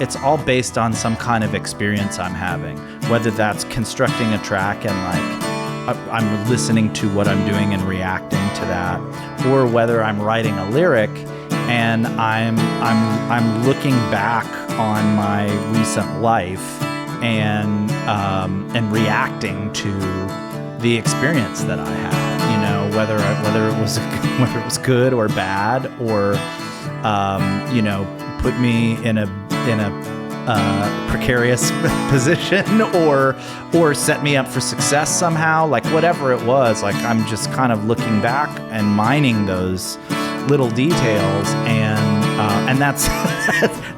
it's all based on some kind of experience I'm having, whether that's constructing a track and like I'm listening to what I'm doing and reacting to that, or whether I'm writing a lyric and I'm looking back on my recent life and reacting to the experience that I had, you know, whether it was good or bad, or you know, put me in a precarious position, or set me up for success somehow, like whatever it was. Like I'm just kind of looking back and mining those little details, and that's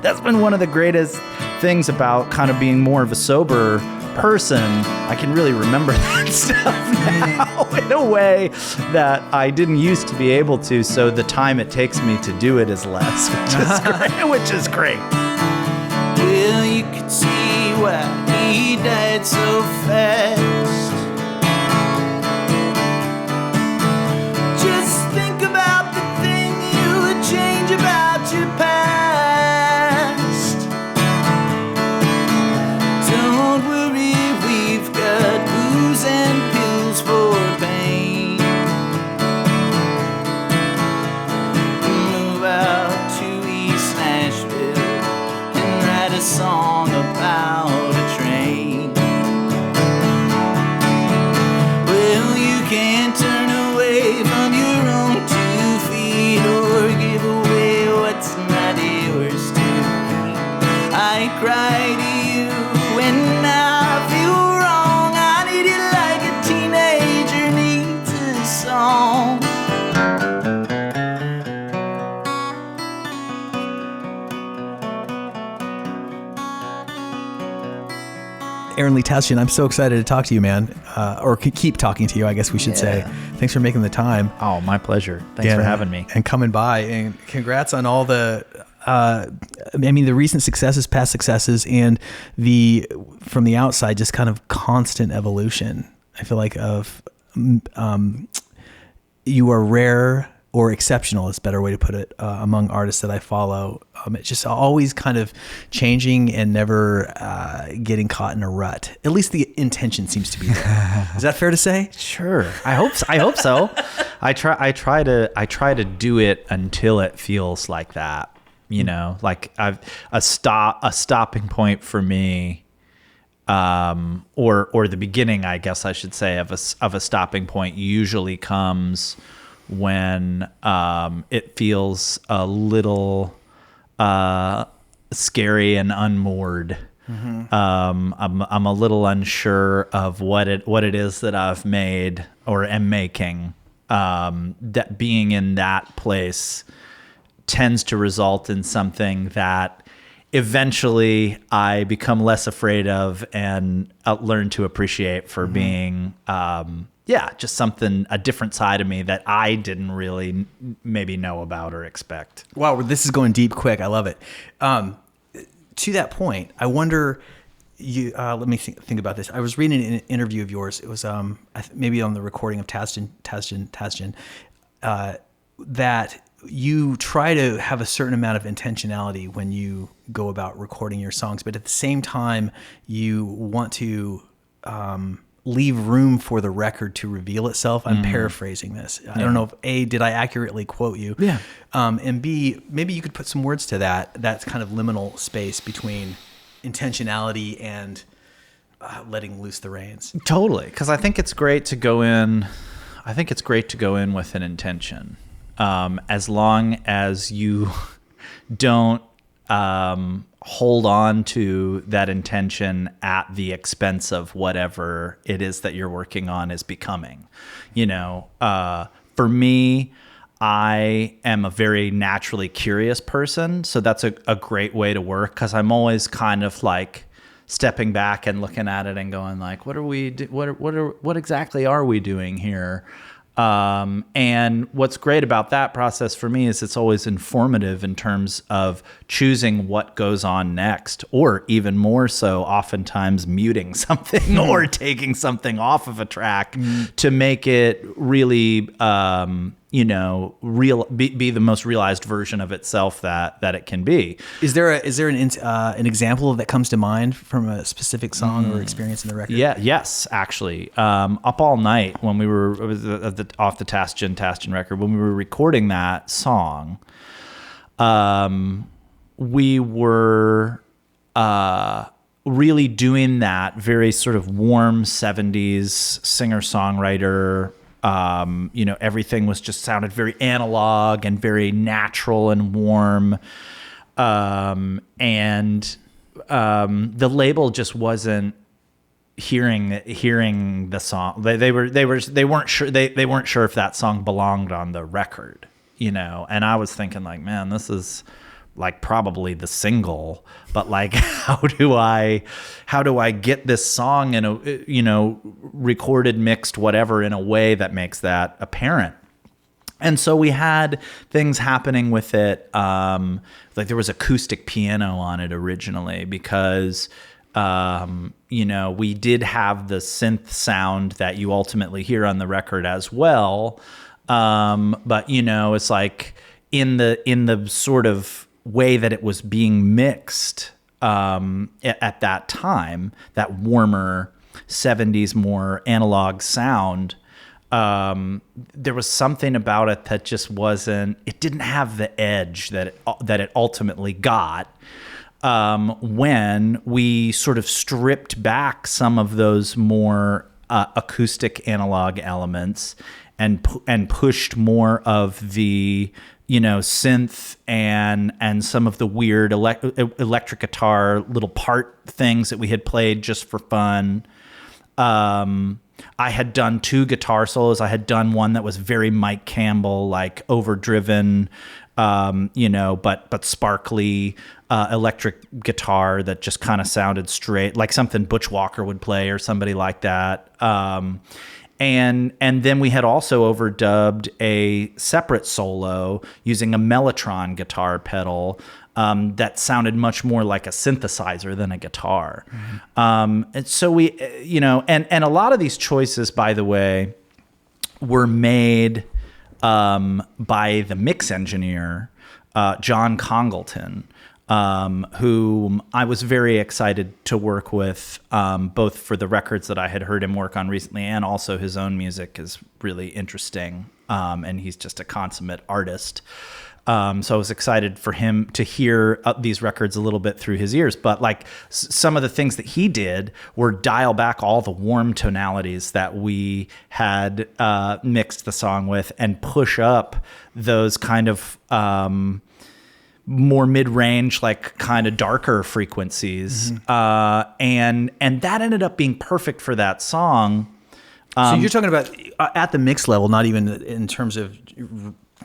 that's been one of the greatest things about kind of being more of a sober person. I can really remember that stuff now in a way that I didn't used to be able to, so the time it takes me to do it is less, which is great. Well, you could see why he died so fast. Just think about the thing you would change about your past. Don't worry, we've got booze and pills for pain. Move out to East Nashville and write a song about a train. Well, you can't turn away from your own 2 feet or give away what's not yours to keep. I cry to you when I feel wrong. I need it like a teenager needs a song. Aaron Lee Tasjan, I'm so excited to talk to you, man, or keep talking to you, I guess we should say. Thanks for making the time. Oh, my pleasure. Thanks for having me. And coming by, and congrats on all the, the recent successes, past successes, and from the outside, just kind of constant evolution. I feel like you are rare or exceptional is a better way to put it, among artists that I follow. It's just always kind of changing and never getting caught in a rut. At least the intention seems to be there. Is that fair to say? Sure. I hope so. I try to do it until it feels like that, you know, like a stopping point for me, or the beginning, I guess I should say, of a stopping point usually comes when it feels a little scary and unmoored. Mm-hmm. I'm a little unsure of what it is that I've made or am making. That being in that place tends to result in something that eventually I become less afraid of and learn to appreciate for being just something, a different side of me that I didn't really maybe know about or expect. Wow, this is going deep quick. I love it. To that point, I wonder, let me think about this. I was reading an interview of yours. It was maybe on the recording of Tasjan, that you try to have a certain amount of intentionality when you go about recording your songs, but at the same time, you want to leave room for the record to reveal itself. I'm paraphrasing this. I don't know if A, did I accurately quote you? Yeah. And B, maybe you could put some words to that kind of liminal space between intentionality and letting loose the reins. Totally. Because I think it's great to go in with an intention. As long as you don't hold on to that intention at the expense of whatever it is that you're working on is becoming. You know, for me, I am a very naturally curious person, so that's a great way to work, because I'm always kind of like stepping back and looking at it and going like, what exactly are we doing here? And what's great about that process for me is it's always informative in terms of choosing what goes on next, or even more so, oftentimes muting something or taking something off of a track to make it really be the most realized version of itself that it can be. Is there an example that comes to mind from a specific song or experience in the record? Yes, actually. Up All Night, when we were off the Tasjan record, when we were recording that song, we were really doing that very sort of warm 70s singer-songwriter. Everything was just sounded very analog and very natural and warm. And the label just wasn't hearing the song. They weren't sure if that song belonged on the record, and I was thinking like, man, this is like probably the single, but like, how do I get this song in a, recorded, mixed, whatever, in a way that makes that apparent? And so we had things happening with it. Like there was acoustic piano on it originally because, we did have the synth sound that you ultimately hear on the record as well. But it's like in the sort of way that it was being mixed at that time, that warmer 70s, more analog sound, there was something about it that just it didn't have the edge that it ultimately got when we sort of stripped back some of those more acoustic analog elements and pushed more of the synth and some of the weird electric guitar little part things that we had played just for fun. I had done 2 guitar solos. I had done one that was very Mike Campbell, like overdriven, but sparkly electric guitar that just kind of sounded straight, like something Butch Walker would play or somebody like that. And then we had also overdubbed a separate solo using a Mellotron guitar pedal that sounded much more like a synthesizer than a guitar. And so we, and a lot of these choices, by the way, were made by the mix engineer, John Congleton, whom I was very excited to work with, both for the records that I had heard him work on recently, and also his own music is really interesting. And he's just a consummate artist. So I was excited for him to hear these records a little bit through his ears. But like some of the things that he did were dial back all the warm tonalities that we had mixed the song with and push up those kind of more mid-range, like kind of darker frequencies. And that ended up being perfect for that song. So you're talking about at the mix level, not even in terms of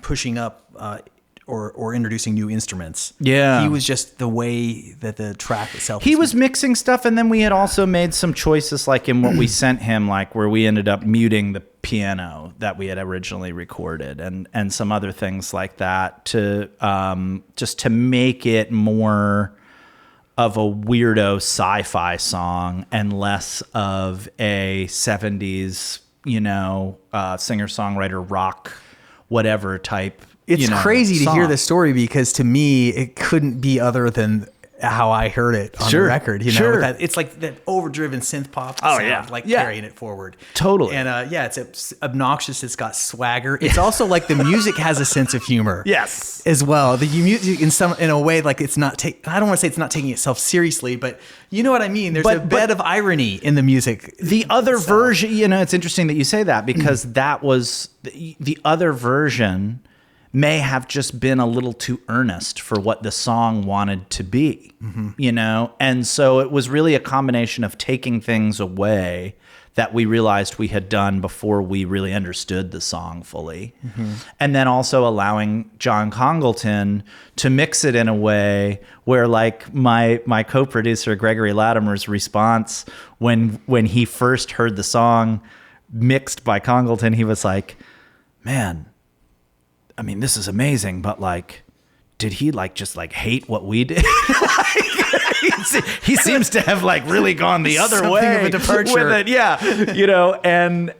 pushing up or introducing new instruments. Yeah. He was just the way that the track itself. He was mixing stuff, and then we had also made some choices, like in what we sent him, like where we ended up muting the piano that we had originally recorded, and some other things like that to just to make it more of a weirdo sci-fi song and less of a 70s, singer-songwriter rock, whatever type. It's crazy to hear this story because to me, it couldn't be other than how I heard it on the record. It's like that overdriven synth pop sound, carrying it forward. Totally. And it's obnoxious. It's got swagger. It's also like the music has a sense of humor. Yes. As well. The music in a way, like it's not I don't want to say it's not taking itself seriously, but you know what I mean? There's a bed of irony in the music. The other version, it's interesting that you say that because that was the other version may have just been a little too earnest for what the song wanted to be, And so it was really a combination of taking things away that we realized we had done before we really understood the song fully. And then also allowing John Congleton to mix it in a way where, like, my co-producer Gregory Latimer's response when he first heard the song mixed by Congleton, he was like, man, I mean, this is amazing, but like, did he just hate what we did? he seems to have like really gone the other Something way of a departure. with it. Yeah, and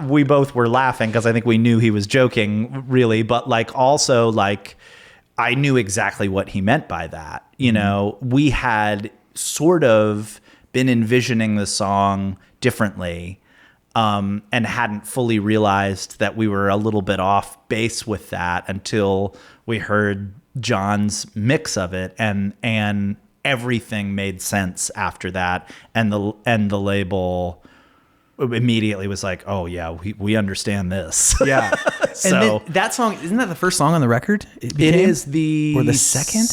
we both were laughing because I think we knew he was joking, really, but like also like I knew exactly what he meant by that. We had sort of been envisioning the song differently, and hadn't fully realized that we were a little bit off base with that until we heard John's mix of it, and everything made sense after that, and the label immediately was like, oh yeah, we understand this. Yeah. So and then that song, isn't that the first song on the record? it is the second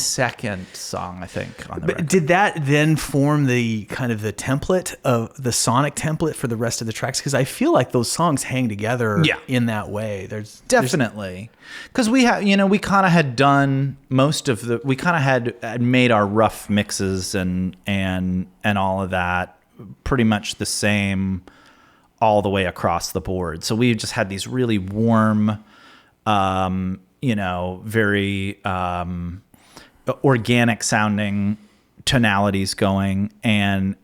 song, I think, on the But record. did that then form the kind of the template of the sonic template for the rest of the tracks? Because I feel like those songs hang together in that way. There's Definitely. Because we kind of had done we kind of had made our rough mixes and all of that pretty much the same all the way across the board. So we just had these really warm, very organic sounding tonalities going. And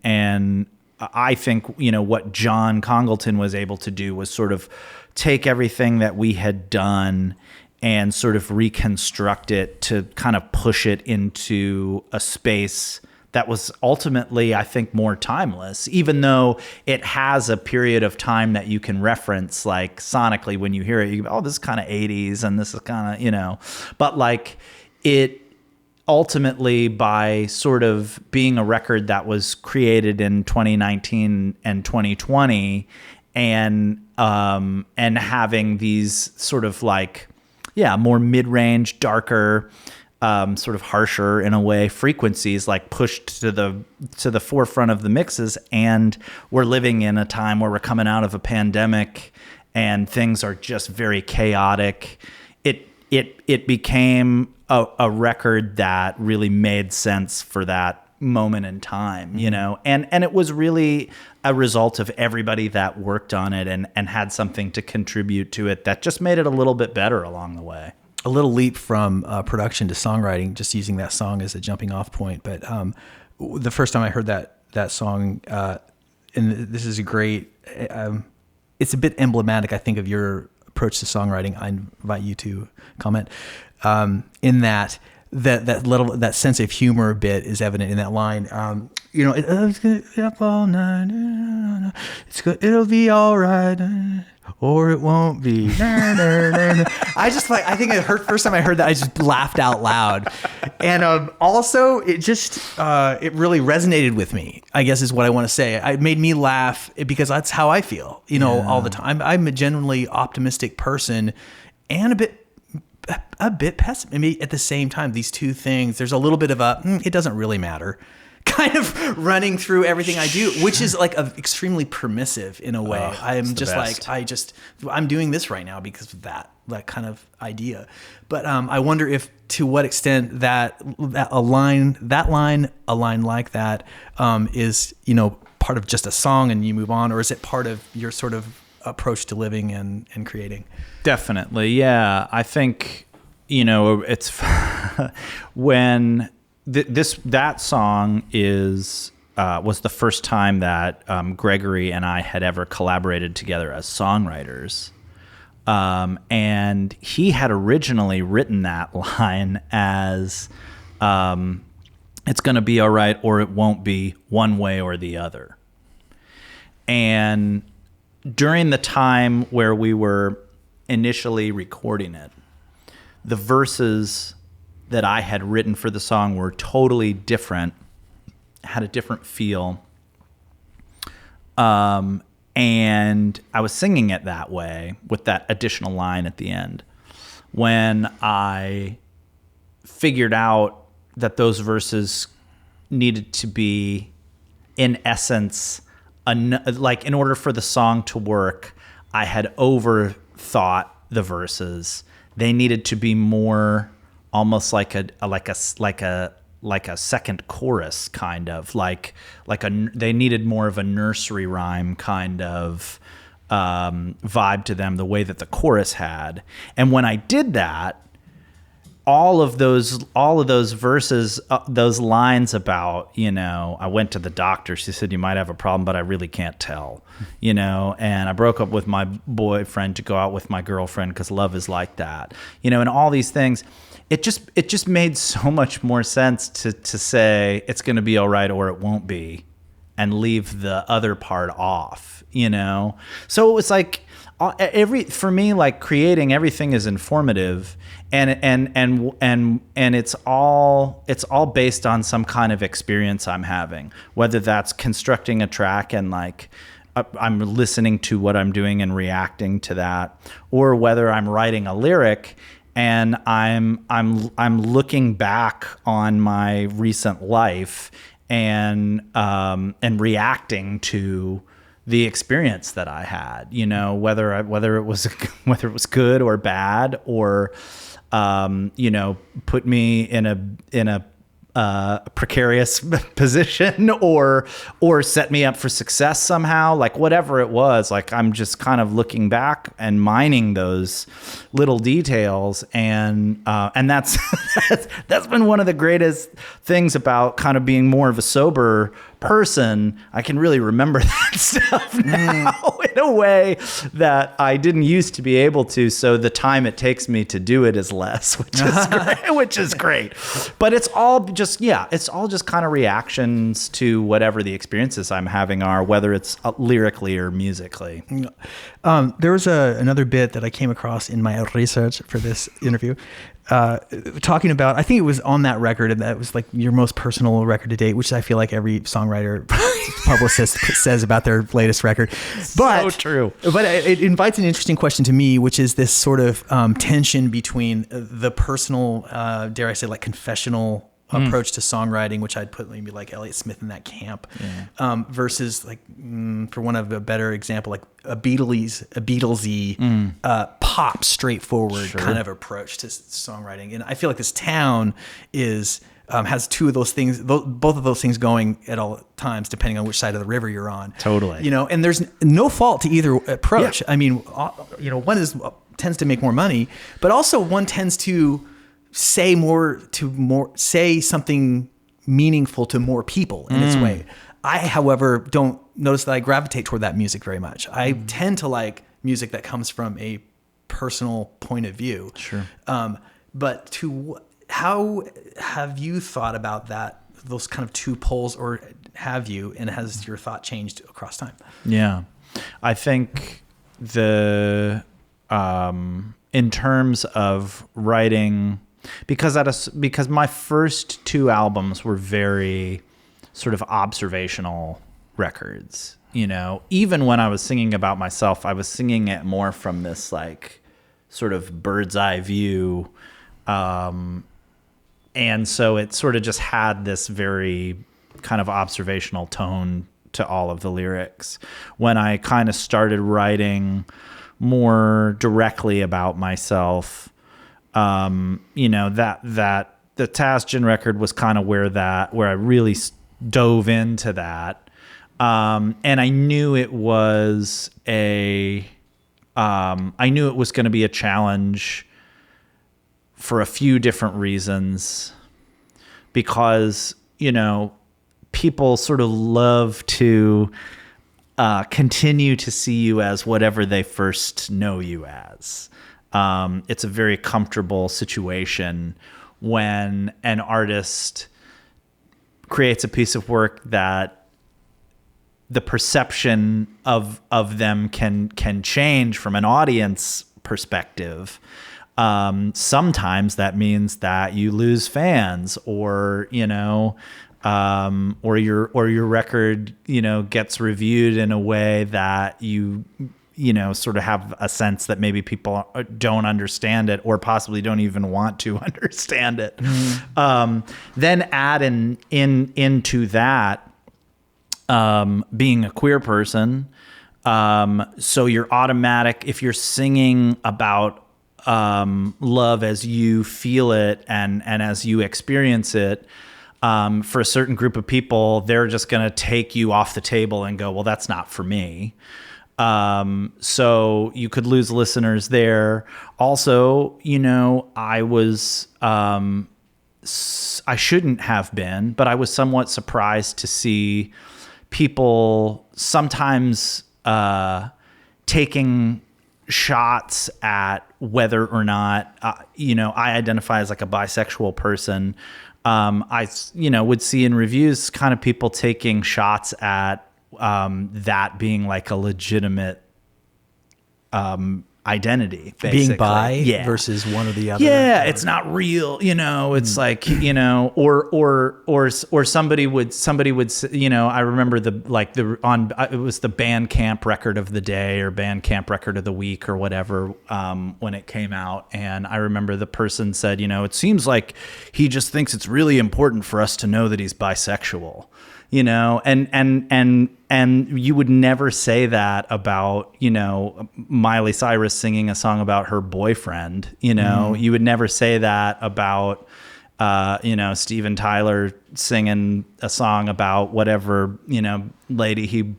I think, what John Congleton was able to do was sort of take everything that we had done and sort of reconstruct it to kind of push it into a space that was ultimately, I think, more timeless, even though it has a period of time that you can reference, like sonically when you hear it, you go, oh, this is kind of 80s and this is kind of, but like it ultimately, by sort of being a record that was created in 2019 and 2020 and having these sort of like, more mid-range, darker, sort of harsher in a way frequencies like pushed to the forefront of the mixes, and we're living in a time where we're coming out of a pandemic and things are just very chaotic. It became a record that really made sense for that moment in time, and it was really a result of everybody that worked on it and had something to contribute to it that just made it a little bit better along the way. a little leap from production to songwriting, just using that song as a jumping off point. But the first time I heard that song, and this is a great, it's a bit emblematic, I think, of your approach to songwriting. I invite you to comment in that sense of humor bit is evident in that line. It's gonna be up all night. It'll be all right. Or it won't be. I think first time I heard that, I just laughed out loud. And also, it just, it really resonated with me, I guess is what I want to say. It made me laugh because that's how I feel, all the time. I'm a genuinely optimistic person and a bit pessimistic. I mean, at the same time, these two things, there's a little bit of it doesn't really matter kind of running through everything I do, which is like extremely permissive in a way. I'm just like, I'm doing this right now because of that kind of idea. But I wonder if, to what extent that a line like that is, part of just a song and you move on, or is it part of your sort of approach to living and creating? Definitely. Yeah. I think, it's when that song was the first time that Gregory and I had ever collaborated together as songwriters. And he had originally written that line as it's going to be all right or it won't be, one way or the other. And during the time where we were initially recording it, the verses that I had written for the song were totally different, had a different feel. And I was singing it that way with that additional line at the end. When I figured out that those verses needed to be, in essence, like in order for the song to work, I had overthought the verses. They needed to be more almost like a second chorus, kind of they needed more of a nursery rhyme kind of vibe to them, the way that the chorus had. And when I did that, all of those verses, those lines about, I went to the doctor. She said, you might have a problem, but I really can't tell, and I broke up with my boyfriend to go out with my girlfriend because love is like that, and all these things. It just made so much more sense to say it's going to be all right or it won't be, and leave the other part off, So it was like for me, like creating everything is informative, and it's all based on some kind of experience I'm having, whether that's constructing a track and like I'm listening to what I'm doing and reacting to that, or whether I'm writing a lyric and I'm looking back on my recent life and reacting to the experience that I had, whether it was good or bad, or put me in a precarious position, or set me up for success somehow, like whatever it was. Like I'm just kind of looking back and mining those little details, and that's that's been one of the greatest things about kind of being more of a sober person. I can really remember that stuff now in a way that I didn't used to be able to. So the time it takes me to do it is less, which is great. But it's all just kind of reactions to whatever the experiences I'm having are, whether it's lyrically or musically. There was another bit that I came across in my research for this interview, talking about, I think it was on that record, and that was like your most personal record to date, which I feel like every songwriter publicist says about their latest record. But, so true. But it invites an interesting question to me, which is this sort of tension between the personal, dare I say, like confessional approach to songwriting, which I'd put maybe like Elliott Smith in that camp, versus like, for one of a better example, like a Beatlesy pop, straightforward kind of approach to songwriting. And I feel like this town has two of those things, both of those things going at all times, depending on which side of the river you're on. Totally. And there's no fault to either approach. Yeah. I mean, one tends to make more money, but also one tends to say something meaningful to more people in its way. I, however, don't notice that I gravitate toward that music very much. I tend to like music that comes from a personal point of view. Sure. But how have you thought about those kind of two poles, or have you, and has your thought changed across time? Yeah. I think in terms of writing, because my first two albums were very sort of observational records, even when I was singing about myself, I was singing it more from this like sort of bird's eye view. And so it sort of just had this very kind of observational tone to all of the lyrics. When I kind of started writing more directly about myself, that the Tasjan record was kind of where I really dove into that. And I knew it was going to be a challenge for a few different reasons, because, people sort of love to continue to see you as whatever they first know you as. It's a very comfortable situation when an artist creates a piece of work that the perception of them can change from an audience perspective. Sometimes that means that you lose fans, or your record, gets reviewed in a way that you sort of have a sense that maybe people don't understand it, or possibly don't even want to understand it. Then add into that, being a queer person. So you're automatic, if you're singing about love as you feel it and as you experience it, for a certain group of people, they're just going to take you off the table and go, well, that's not for me. So you could lose listeners there. Also, I shouldn't have been, but I was somewhat surprised to see people sometimes taking shots at whether or not, I identify as like a bisexual person. I would see in reviews kind of people taking shots at that being like a legitimate identity, basically. Being bi versus one or the other. Yeah, it's not real, it's like, or somebody would, I remember it was the Bandcamp record of the day or Bandcamp record of the week or whatever, when it came out. And I remember the person said, it seems like he just thinks it's really important for us to know that he's bisexual. And you would never say that about, Miley Cyrus singing a song about her boyfriend, you would never say that about, Steven Tyler singing a song about whatever, lady he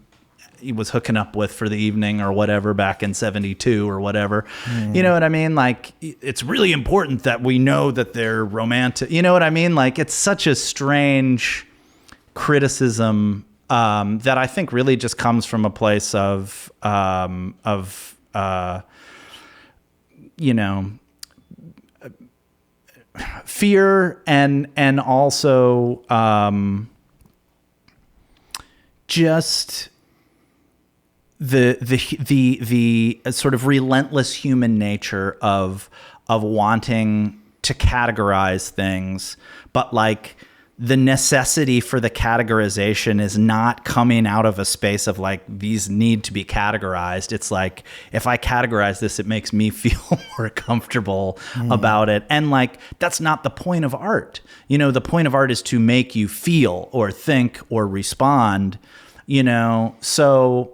was hooking up with for the evening or whatever back in 72 or whatever. You know what I mean? Like, it's really important that we know that they're romantic. You know what I mean? Like, it's such a strange criticism that I think really just comes from a place of fear and also just the sort of relentless human nature of wanting to categorize things, but like the necessity for the categorization is not coming out of a space of like, these need to be categorized. It's like, if I categorize this, it makes me feel more comfortable about it. And like, that's not the point of art. The point of art is to make you feel or think or respond, so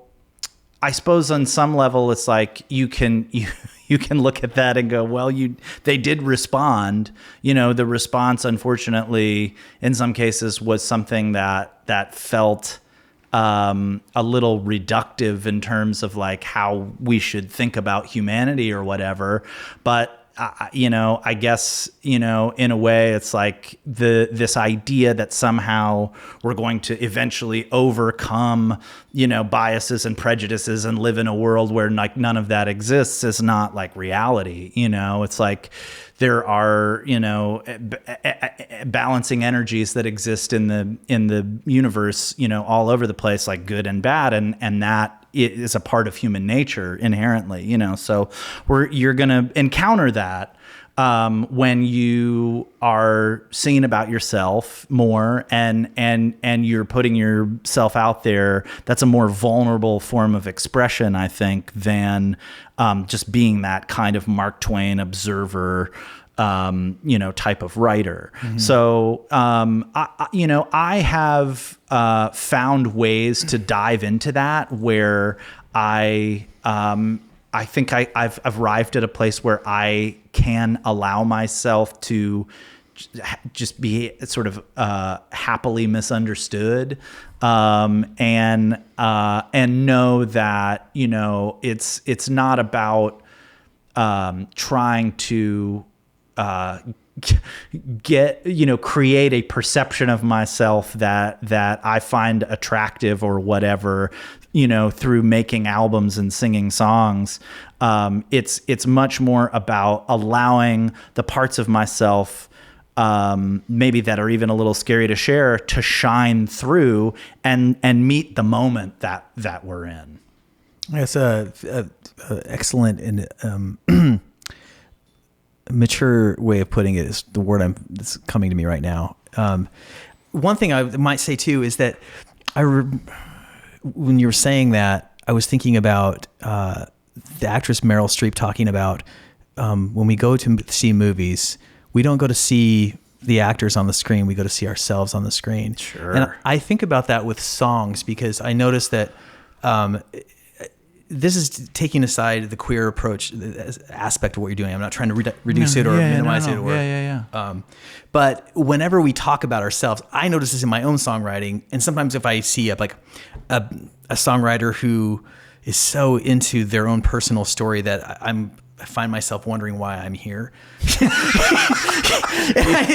I suppose on some level it's like you can look at that and go, well, they did respond. The response, unfortunately, in some cases was something that felt a little reductive in terms of like how we should think about humanity or whatever. But I guess, in a way it's like this idea that somehow we're going to eventually overcome, biases and prejudices and live in a world where like none of that exists is not like reality. It's like there are, balancing energies that exist in the universe, all over the place, like good and bad. And that it is a part of human nature inherently, so you're going to encounter that when you are singing about yourself more and you're putting yourself out there. That's a more vulnerable form of expression, I think, than just being that kind of Mark Twain observer, type of writer. Mm-hmm. So, I have found ways to dive into that where I think I've arrived at a place where I can allow myself to just be sort of happily misunderstood, and know that it's not about trying to create a perception of myself that I find attractive or whatever, through making albums and singing songs. It's much more about allowing the parts of myself, maybe that are even a little scary to share, to shine through and meet the moment that we're in. That's a excellent and mature way of putting it is the word that's coming to me right now. One thing I might say too is that when you were saying that, I was thinking about the actress Meryl Streep talking about when we go to see movies, we don't go to see the actors on the screen, we go to see ourselves on the screen. Sure. And I think about that with songs because I noticed that this is taking aside the queer approach aspect of what you're doing. I'm not trying to reduce it or minimize it. Or, but whenever we talk about ourselves, I notice this in my own songwriting. And sometimes if I see a songwriter who is so into their own personal story that I find myself wondering why I'm here.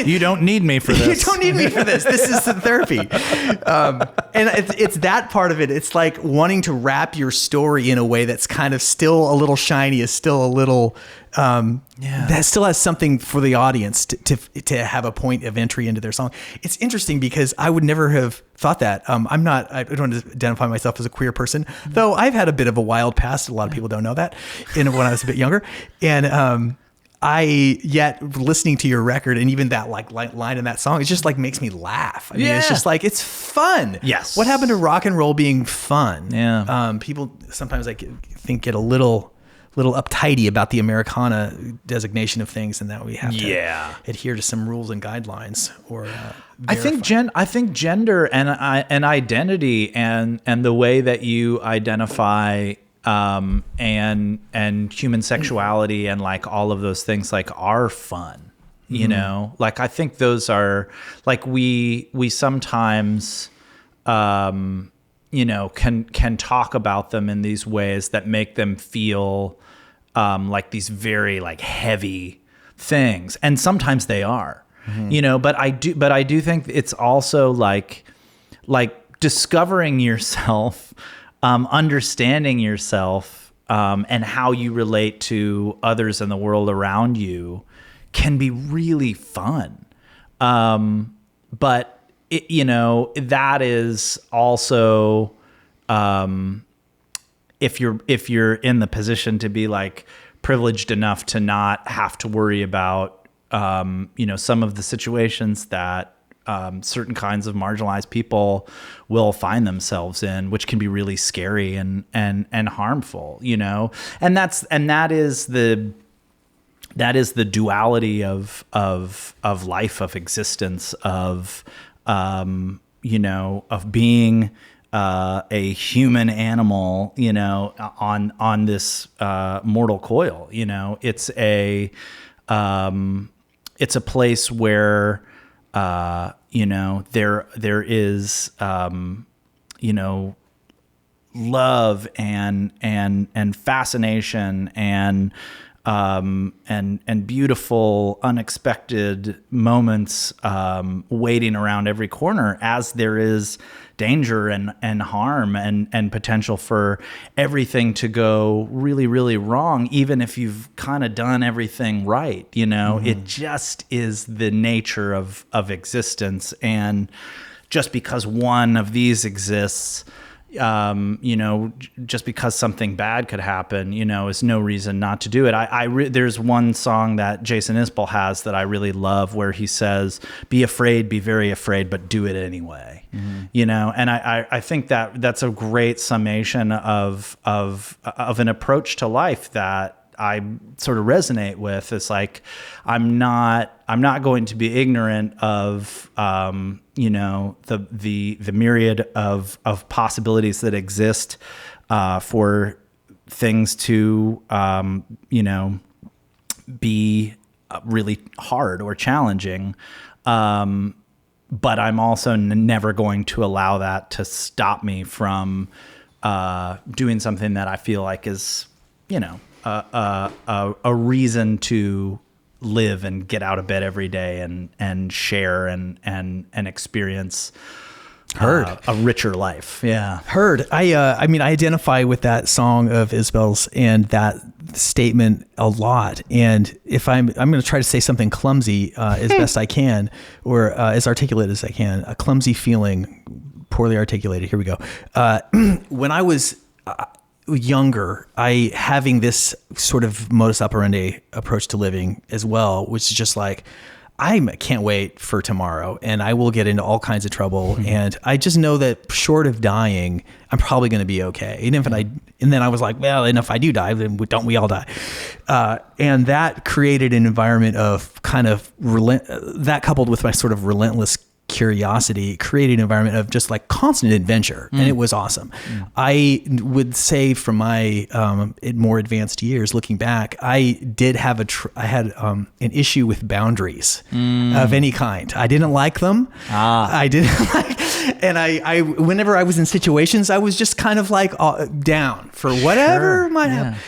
You don't need me for this. You don't need me for this. This is the therapy. And it's that part of it. It's like wanting to wrap your story in a way that's kind of still a little shiny, is still a little, that still has something for the audience to have a point of entry into their song. It's interesting because I would never have thought that. I don't identify myself as a queer person, though I've had a bit of a wild past. A lot of people don't know that when I was a bit younger. And, yet listening to your record and even that like line in that song, it just like makes me laugh. I mean, it's just like, it's fun. Yes. What happened to rock and roll being fun? Yeah. People sometimes get a little uptighty about the Americana designation of things, and that we have to adhere to some rules and guidelines. Or I think gender and identity and the way that you identify and human sexuality and like all of those things like are fun, you know, like I think those are like, we sometimes, you know, can talk about them in these ways that make them feel, like these very like heavy things. And sometimes they are, you know, but I do think it's also like discovering yourself, understanding yourself, and how you relate to others in the world around you can be really fun. But it, you know, that is also, if you're in the position to be like privileged enough to not have to worry about, you know, some of the situations that certain kinds of marginalized people will find themselves in, which can be really scary and harmful, you know, and that is the duality of life, of existence, of, you know, of being a human animal, you know, on this mortal coil. You know, it's a place where, you know, there is, you know, love and fascination and beautiful, unexpected moments, waiting around every corner, as there is danger and harm and potential for everything to go really, really wrong, even if you've kind of done everything right. You know, it just is the nature of existence. And just because one of these exists, you know, just because something bad could happen, you know, is no reason not to do it. There's one song that Jason Isbell has that I really love, where he says, "Be afraid, be very afraid, but do it anyway." You know, and I think that that's a great summation of an approach to life that I sort of resonate with. It's like, I'm not going to be ignorant of, you know, the myriad of possibilities that exist, for things to, you know, be really hard or challenging. But I'm also never going to allow that to stop me from, doing something that I feel like is, you know, a reason to live and get out of bed every day and share and experience a richer life. Yeah. Heard. I mean, I identify with that song of Isbell's and that statement a lot. And if I'm going to try to say something clumsy, as best I can, or as articulate as I can, a clumsy feeling, poorly articulated. Here we go. When I was younger, having this sort of modus operandi approach to living as well, which is just like, I can't wait for tomorrow, and I will get into all kinds of trouble. And I just know that short of dying, I'm probably going to be okay. And then I was like, well, and if I do die, then don't we all die? And that created an environment of kind of that, coupled with my sort of relentless curiosity, created an environment of just like constant adventure. And it was awesome. I would say from my more advanced years, looking back, I did have I had an issue with boundaries of any kind. I didn't like them. I didn't like, And I, whenever I was in situations, I was just kind of like down for whatever might happen.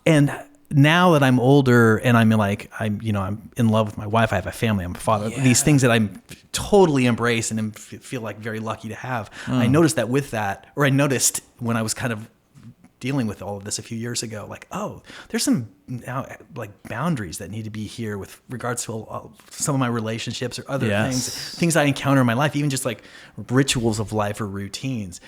And now that I'm older and I'm in love with my wife, I have a family, I'm a father, these things that I'm totally embrace and feel like very lucky to have. I noticed when I was kind of dealing with all of this a few years ago, like, oh, there's some now like boundaries that need to be here with regards to some of my relationships or other things I encounter in my life, even just like rituals of life or routines.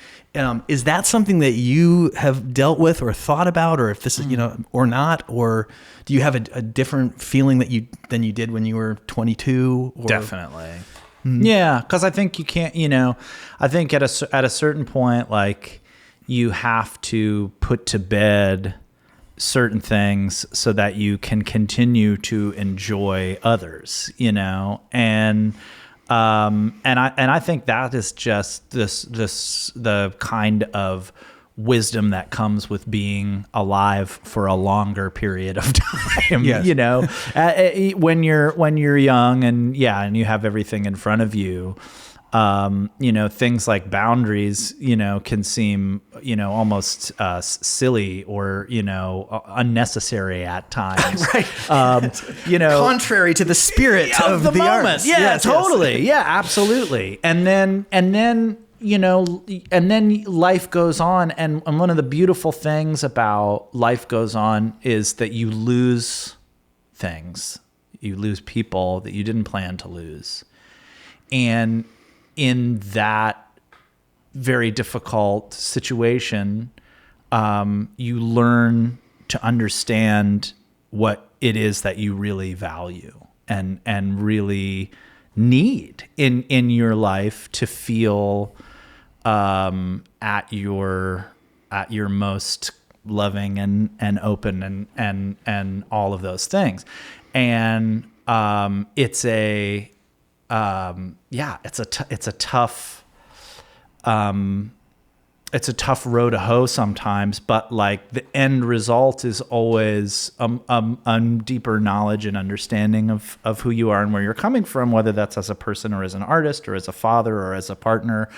Is that something that you have dealt with or thought about, or if this is, or not, or do you have a different feeling than you did when you were 22? Or? Definitely. Yeah. 'Cause I think you can't, I think at a certain point, like, you have to put to bed certain things so that you can continue to enjoy others, and I think that is just the kind of wisdom that comes with being alive for a longer period of time. When you're young and you have everything in front of you. Things like boundaries, can seem, almost silly or, unnecessary at times. Right. Contrary to the spirit of the moment. artist. Yeah, totally. Yeah, absolutely. And then life goes on. And one of the beautiful things about life goes on is that you lose things. You lose people that you didn't plan to lose. And in that very difficult situation, you learn to understand what it is that you really value and really need in your life to feel at your most loving and open and all of those things. And it's a tough row to hoe sometimes, but like the end result is always a deeper knowledge and understanding of who you are and where you're coming from, whether that's as a person or as an artist or as a father or as a partner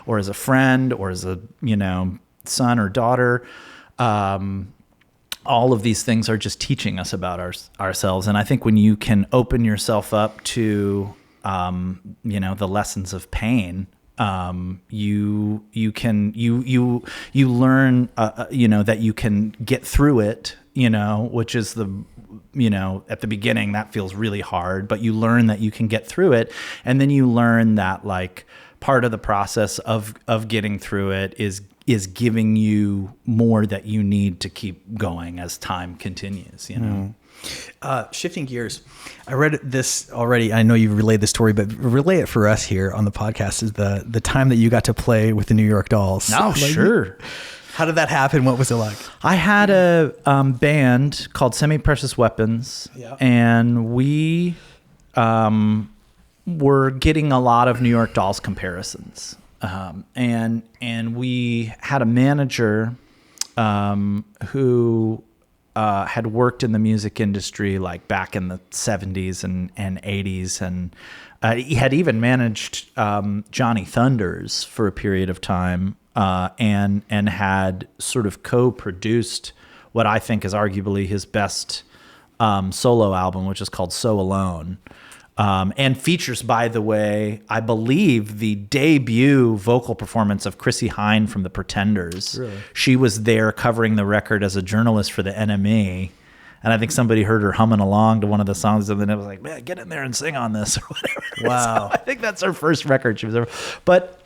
or as a friend or as a, son or daughter. All of these things are just teaching us about ourselves. And I think when you can open yourself up to the lessons of pain, you learn, that you can get through it, which is at the beginning that feels really hard, but you learn that you can get through it. And then you learn that like part of the process of getting through it is giving you more that you need to keep going as time continues, Shifting gears, I read this already. I know you've relayed the story, but relay it for us here on the podcast. Is the time that you got to play with the New York Dolls? Oh, sure. How did that happen? What was it like? I had a band called Semi-Precious Weapons, and we were getting a lot of New York Dolls comparisons. And we had a manager who had worked in the music industry like back in the 70s and 80s, and he had even managed Johnny Thunders for a period of time, and had sort of co-produced what I think is arguably his best solo album, which is called So Alone. And features, by the way, I believe the debut vocal performance of Chrissie Hynde from The Pretenders. Really? She was there covering the record as a journalist for the NME. And I think somebody heard her humming along to one of the songs, and then it was like, man, get in there and sing on this or whatever. Wow. So I think that's her first record she was ever. But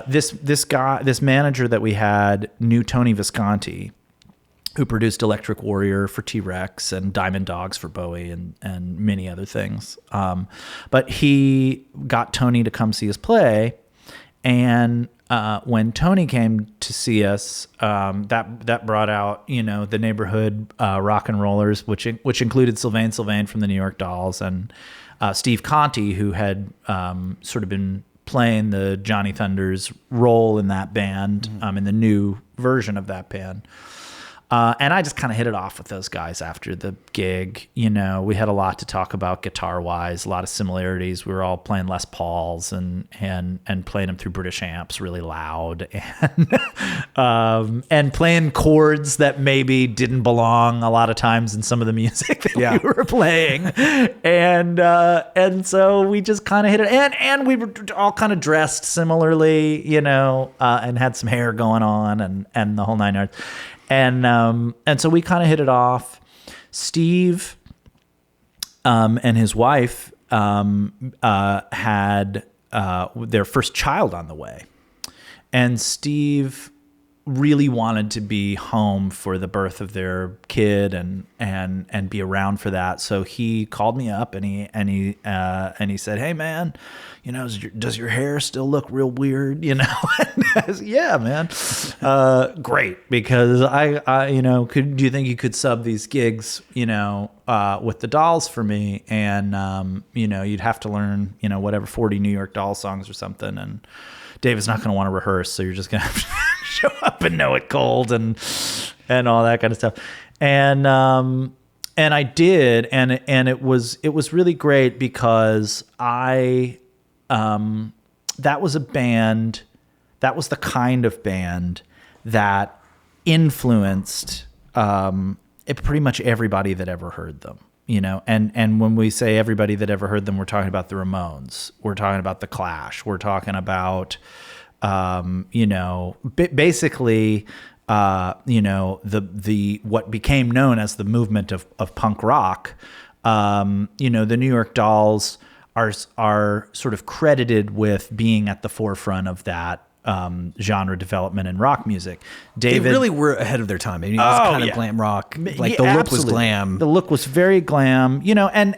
this manager that we had knew Tony Visconti, who produced Electric Warrior for T-Rex and Diamond Dogs for Bowie and many other things. But he got Tony to come see us play. And when Tony came to see us, that brought out, the neighborhood rock and rollers, which included Sylvain Sylvain from the New York Dolls and Steve Conti, who had sort of been playing the Johnny Thunders role in that band, in the new version of that band. And I just kind of hit it off with those guys after the gig. You know, we had a lot to talk about guitar-wise, a lot of similarities. We were all playing Les Pauls and playing them through British amps really loud, and playing chords that maybe didn't belong a lot of times in some of the music that we were playing. And so we just kind of hit it. And we were all kind of dressed similarly, you know, and had some hair going on and the whole nine yards. And so we kind of hit it off. Steve and his wife had their first child on the way. And Steve really wanted to be home for the birth of their kid and be around for that. So he called me up and he said, "Hey man, you know, does your hair still look real weird?" You know, and I was, "Yeah, man, great." Because I you know, do you think you could sub these gigs, you know, with the Dolls for me? And you know, you'd have to learn, you know, whatever 40 New York Dolls songs or something, and David's not going to want to rehearse, so you're just going to have to show up and know it cold and all that kind of stuff. And I did, and it was really great because that was a band, that was the kind of band that influenced pretty much everybody that ever heard them. You know, and when we say everybody that ever heard them, we're talking about the Ramones, we're talking about the Clash, we're talking about, you know, basically, you know, the what became known as the movement of punk rock. You know, the New York Dolls are sort of credited with being at the forefront of that genre development in rock music. David, they really were ahead of their time. I mean, it was kind of glam rock. Like the look was glam. The look was very glam. You know, and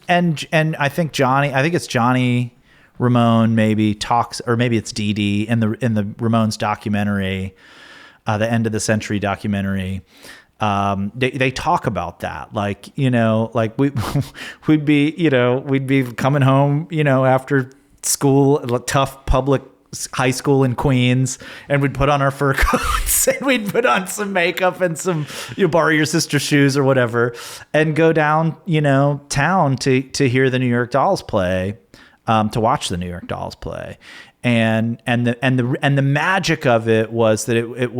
I think it's Johnny Ramone maybe talks, or maybe it's Dee Dee in the Ramones documentary, the End of the Century documentary. They talk about that, like, you know, like we'd be coming home, you know, after school, tough public high school in Queens, and we'd put on our fur coats and we'd put on some makeup and some, you know, borrow your sister's shoes or whatever, and go down, you know, town to hear the New York Dolls play, to watch the New York Dolls play. And the magic of it was that it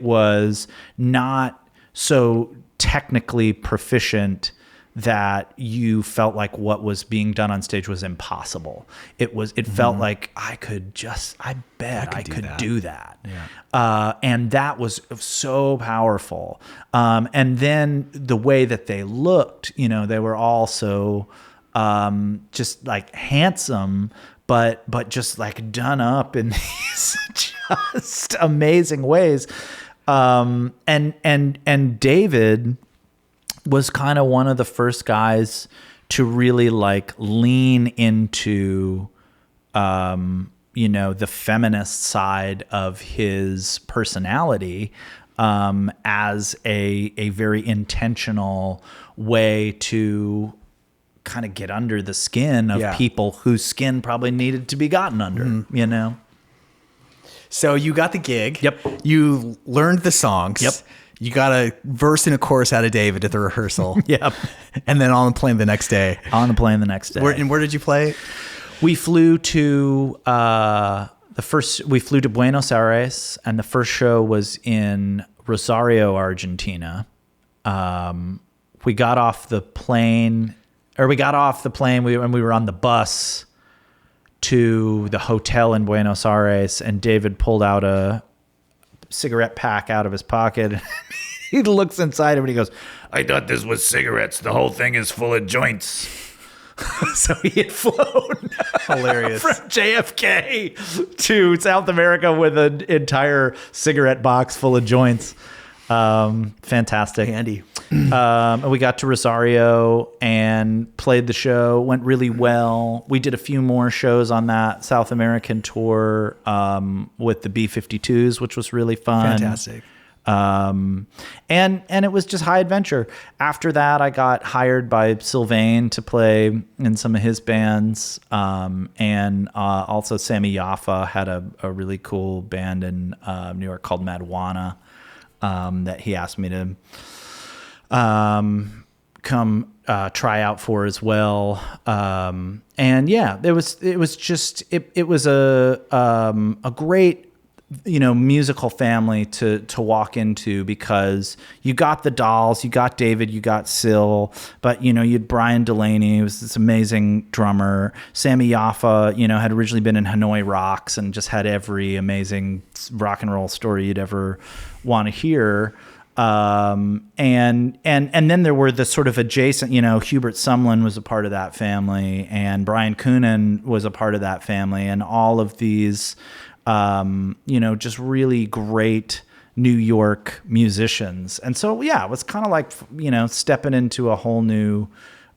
was not so technically proficient that you felt like what was being done on stage was impossible. It felt like I could do that. Yeah. And that was so powerful. And then the way that they looked, you know, they were all so just like handsome, but just like done up in these just amazing ways. And David was kind of one of the first guys to really like lean into, you know, the feminist side of his personality, as a very intentional way to kind of get under the skin of people whose skin probably needed to be gotten under, you know? So you got the gig. Yep. You learned the songs. Yep. You got a verse and a chorus out of David at the rehearsal. Yep. And then on the plane the next day. Where did you play? We flew to Buenos Aires, and the first show was in Rosario, Argentina. We got off the plane, and we were on the bus to the hotel in Buenos Aires, and David pulled out a cigarette pack out of his pocket. He looks inside him and he goes, "I thought this was cigarettes. The whole thing is full of joints." So he had flown hilarious from JFK to South America with an entire cigarette box full of joints. Fantastic. Handy. We got to Rosario and played the show. Went really well. We did a few more shows on that South American tour with the B-52s, which was really fun. Fantastic. And it was just high adventure. After that, I got hired by Sylvain to play in some of his bands. And also Sammy Yaffa had a really cool band in New York called Madwana. that he asked me to come try out for as well. And yeah, it was a great, musical family to walk into, because you got the Dolls, you got David, you got Syl, but you had Brian Delaney, who was this amazing drummer. Sammy Yaffa, had originally been in Hanoi Rocks and just had every amazing rock and roll story you'd ever want to hear. And then there were the sort of adjacent, Hubert Sumlin was a part of that family, and Brian Coonan was a part of that family, and all of these, just really great New York musicians. And so, yeah, it was kind of like, stepping into a whole new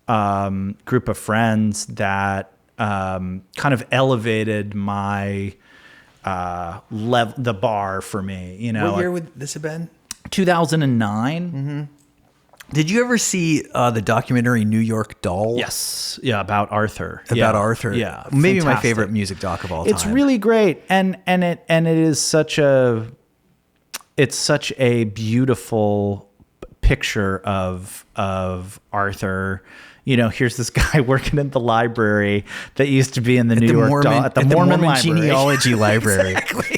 group of friends that kind of elevated my the bar for me. What year would this have been? 2009. Mm-hmm. Did you ever see the documentary New York Dolls? Yes. Yeah, about Arthur. Arthur. Yeah. Maybe fantastic. my favorite music doc of all time. It's really great. And it is such a beautiful picture of Arthur. Here's this guy working in the library that used to be in the New York Mormon library. Genealogy library. Exactly.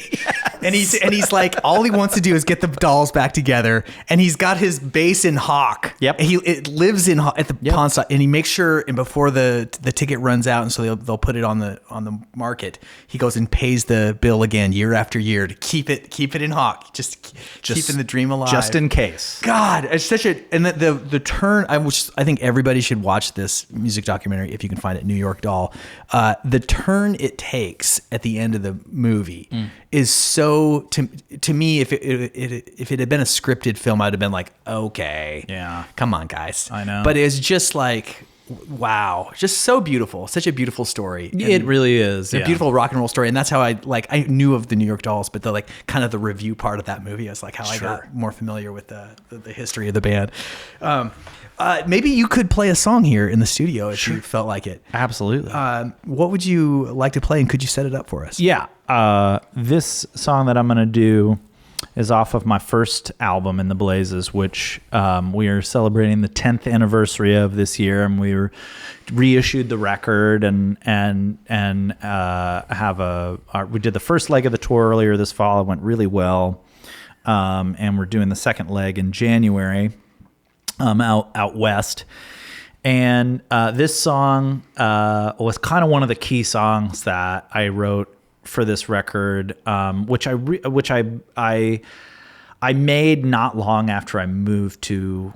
And he's like, all he wants to do is get the dolls back together, and he's got his base in Hawk. Yep. It lives in at the pawn stop, and he makes sure, and before the ticket runs out, and so they'll put it on the market, he goes and pays the bill again year after year to keep it in Hawk, just keeping the dream alive, just in case. God, it's such a, and the turn. I think everybody should watch this music documentary if you can find it. New York Doll. The turn it takes at the end of the movie is so, to me, if it had been a scripted film, I'd have been like, okay, yeah, come on, guys. I know, but it's just like, wow, just so beautiful, such a beautiful story. It really is a beautiful rock and roll story, and that's how I knew of the New York Dolls, but the kind of the review part of that movie is like how I got more familiar with the history of the band. Maybe you could play a song here in the studio if you felt like it. Absolutely. What would you like to play, and could you set it up for us? Yeah. This song that I'm going to do is off of my first album, In the Blazes, which we are celebrating the 10th anniversary of this year, and we reissued the record and we did the first leg of the tour earlier this fall. It went really well, and we're doing the second leg in January. Out west, and this song was kind of one of the key songs that I wrote for this record, which I made not long after I moved to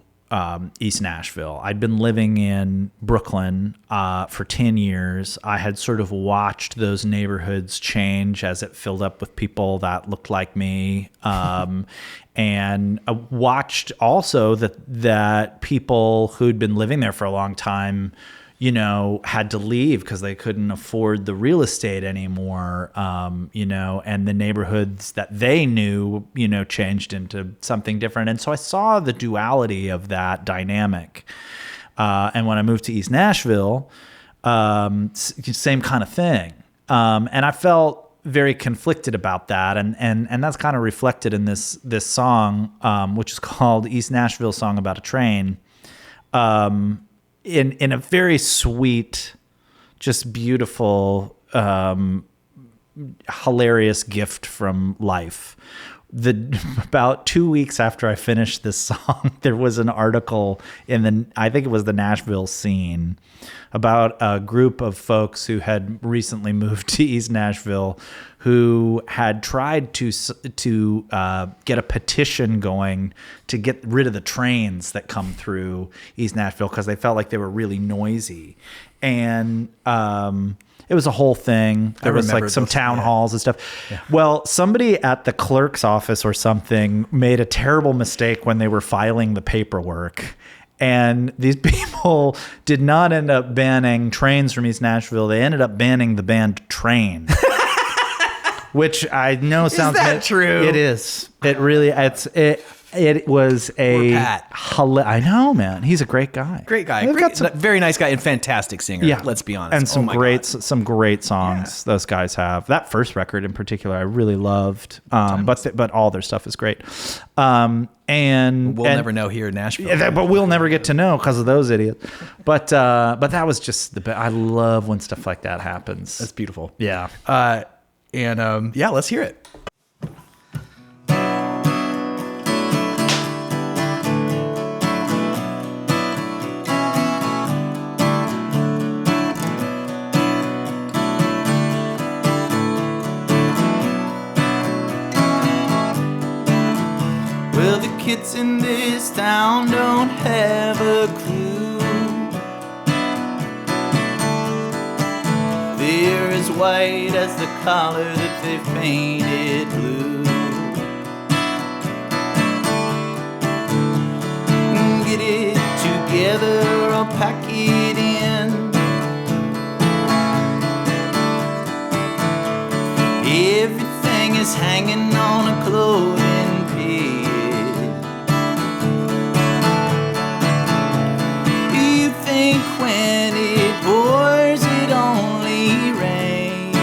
East Nashville. I'd been living in Brooklyn for 10 years. I had sort of watched those neighborhoods change as it filled up with people that looked like me. And I watched also that people who'd been living there for a long time, had to leave because they couldn't afford the real estate anymore, and the neighborhoods that they knew, changed into something different. And so I saw the duality of that dynamic. And when I moved to East Nashville, same kind of thing. And I felt very conflicted about that, and that's kind of reflected in this song, which is called East Nashville Song About a Train, in a very sweet, just beautiful, hilarious gift from life. About 2 weeks after I finished this song, there was an article I think it was the Nashville Scene, about a group of folks who had recently moved to East Nashville, who had tried to get a petition going to get rid of the trains that come through East Nashville because they felt like they were really noisy. And it was a whole thing. There was like some town halls and stuff. Yeah. Well, somebody at the clerk's office or something made a terrible mistake when they were filing the paperwork. And these people did not end up banning trains from East Nashville. They ended up banning the band Train. Which I know sounds... Is that true? It is. It really... It was Poor Pat. I know, man. He's a great guy. Great guy. They've got Very nice guy and fantastic singer. Yeah, Let's be honest. And some Oh my God. some great songs those guys have. That first record in particular, I really loved. But all their stuff is great. And We'll never know here in Nashville. but we'll never get to know because of those idiots. But that was just the best. I love when stuff like that happens. That's beautiful. Yeah. Let's hear it. Well, the kids in this town don't have a clue. They're as white as the collar that they've painted blue. Get it together or pack it in. Everything is hanging on a clothing peg. You think when it pours it only rains.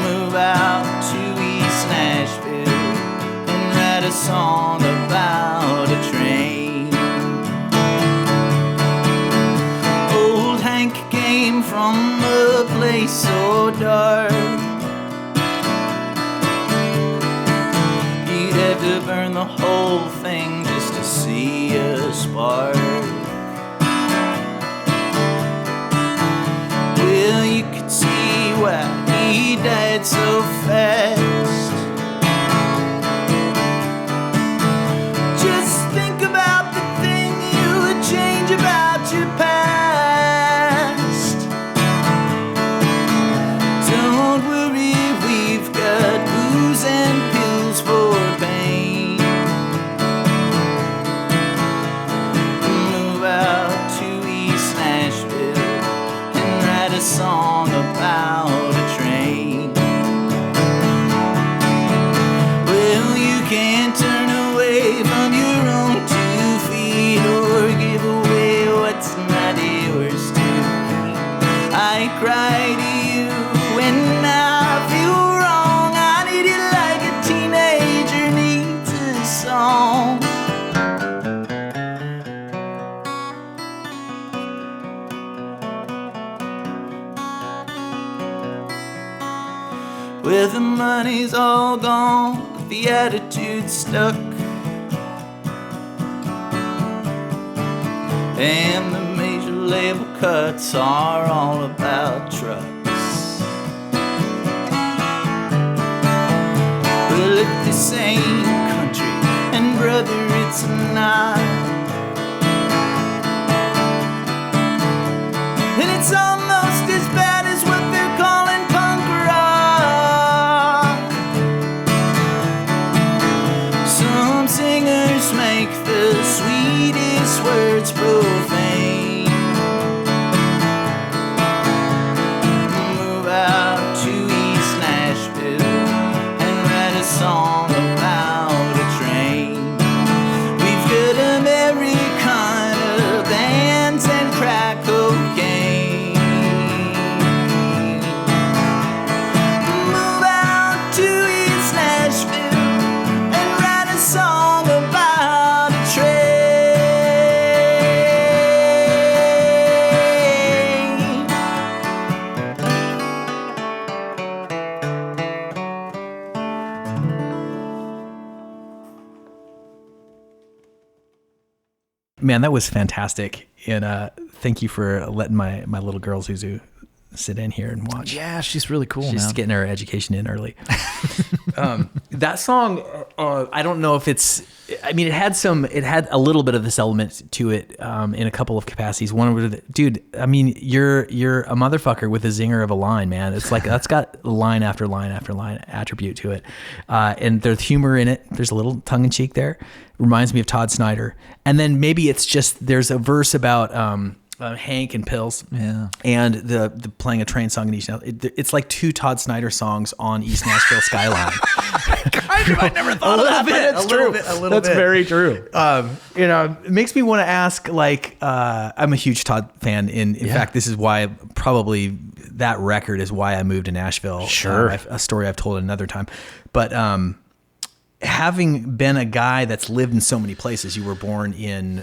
Move out to East Nashville and write a song about a train. Old Hank came from a place so dark. You'd have to burn the whole thing just to see a spark. Well, you could see why he died so fast. Just think about the thing you would change about your past. Don't worry, we've got booze and pills for pain. Move out to East Nashville and write a song about a train. Well, you can't turn away from your own 2 feet or give away what's not yours to keep. I cry to you when I feel wrong. I need it like a teenager needs a song. Well, the money's all gone, but the attitude's stuck. And the major label cuts are all about trucks. Well, if this ain't country, and brother, it's not, then it's almost as bad as what they're calling punk rock. Some singers make the sweetest words profane. Move out to East Nashville and write a song about a train. We've got Americana bands and crack cocaine. Move out to East Nashville and write a song about a train. Man, that was fantastic. And thank you for letting my little girl Zuzu sit in here and watch. Yeah, she's really cool, She's man. getting her education in early. That song, I don't know if it's, I mean, it had a little bit of this element to it in a couple of capacities. One was, dude, I mean, you're a motherfucker with a zinger of a line, man. It's like, that's got line after line after line attribute to it. And there's humor in it. There's a little tongue in cheek there. Reminds me of Todd Snider. And then maybe it's just, there's a verse about, Hank and Pills. Yeah. And the playing a train song in East Nashville. It's like 2 Todd Snider songs on East Nashville skyline. I never thought of that, but it's true. That's very true. It makes me want to ask, like, I'm a huge Todd fan. In fact, this is why probably that record is why I moved to Nashville. Sure. A story I've told another time. But having been a guy that's lived in so many places, you were born in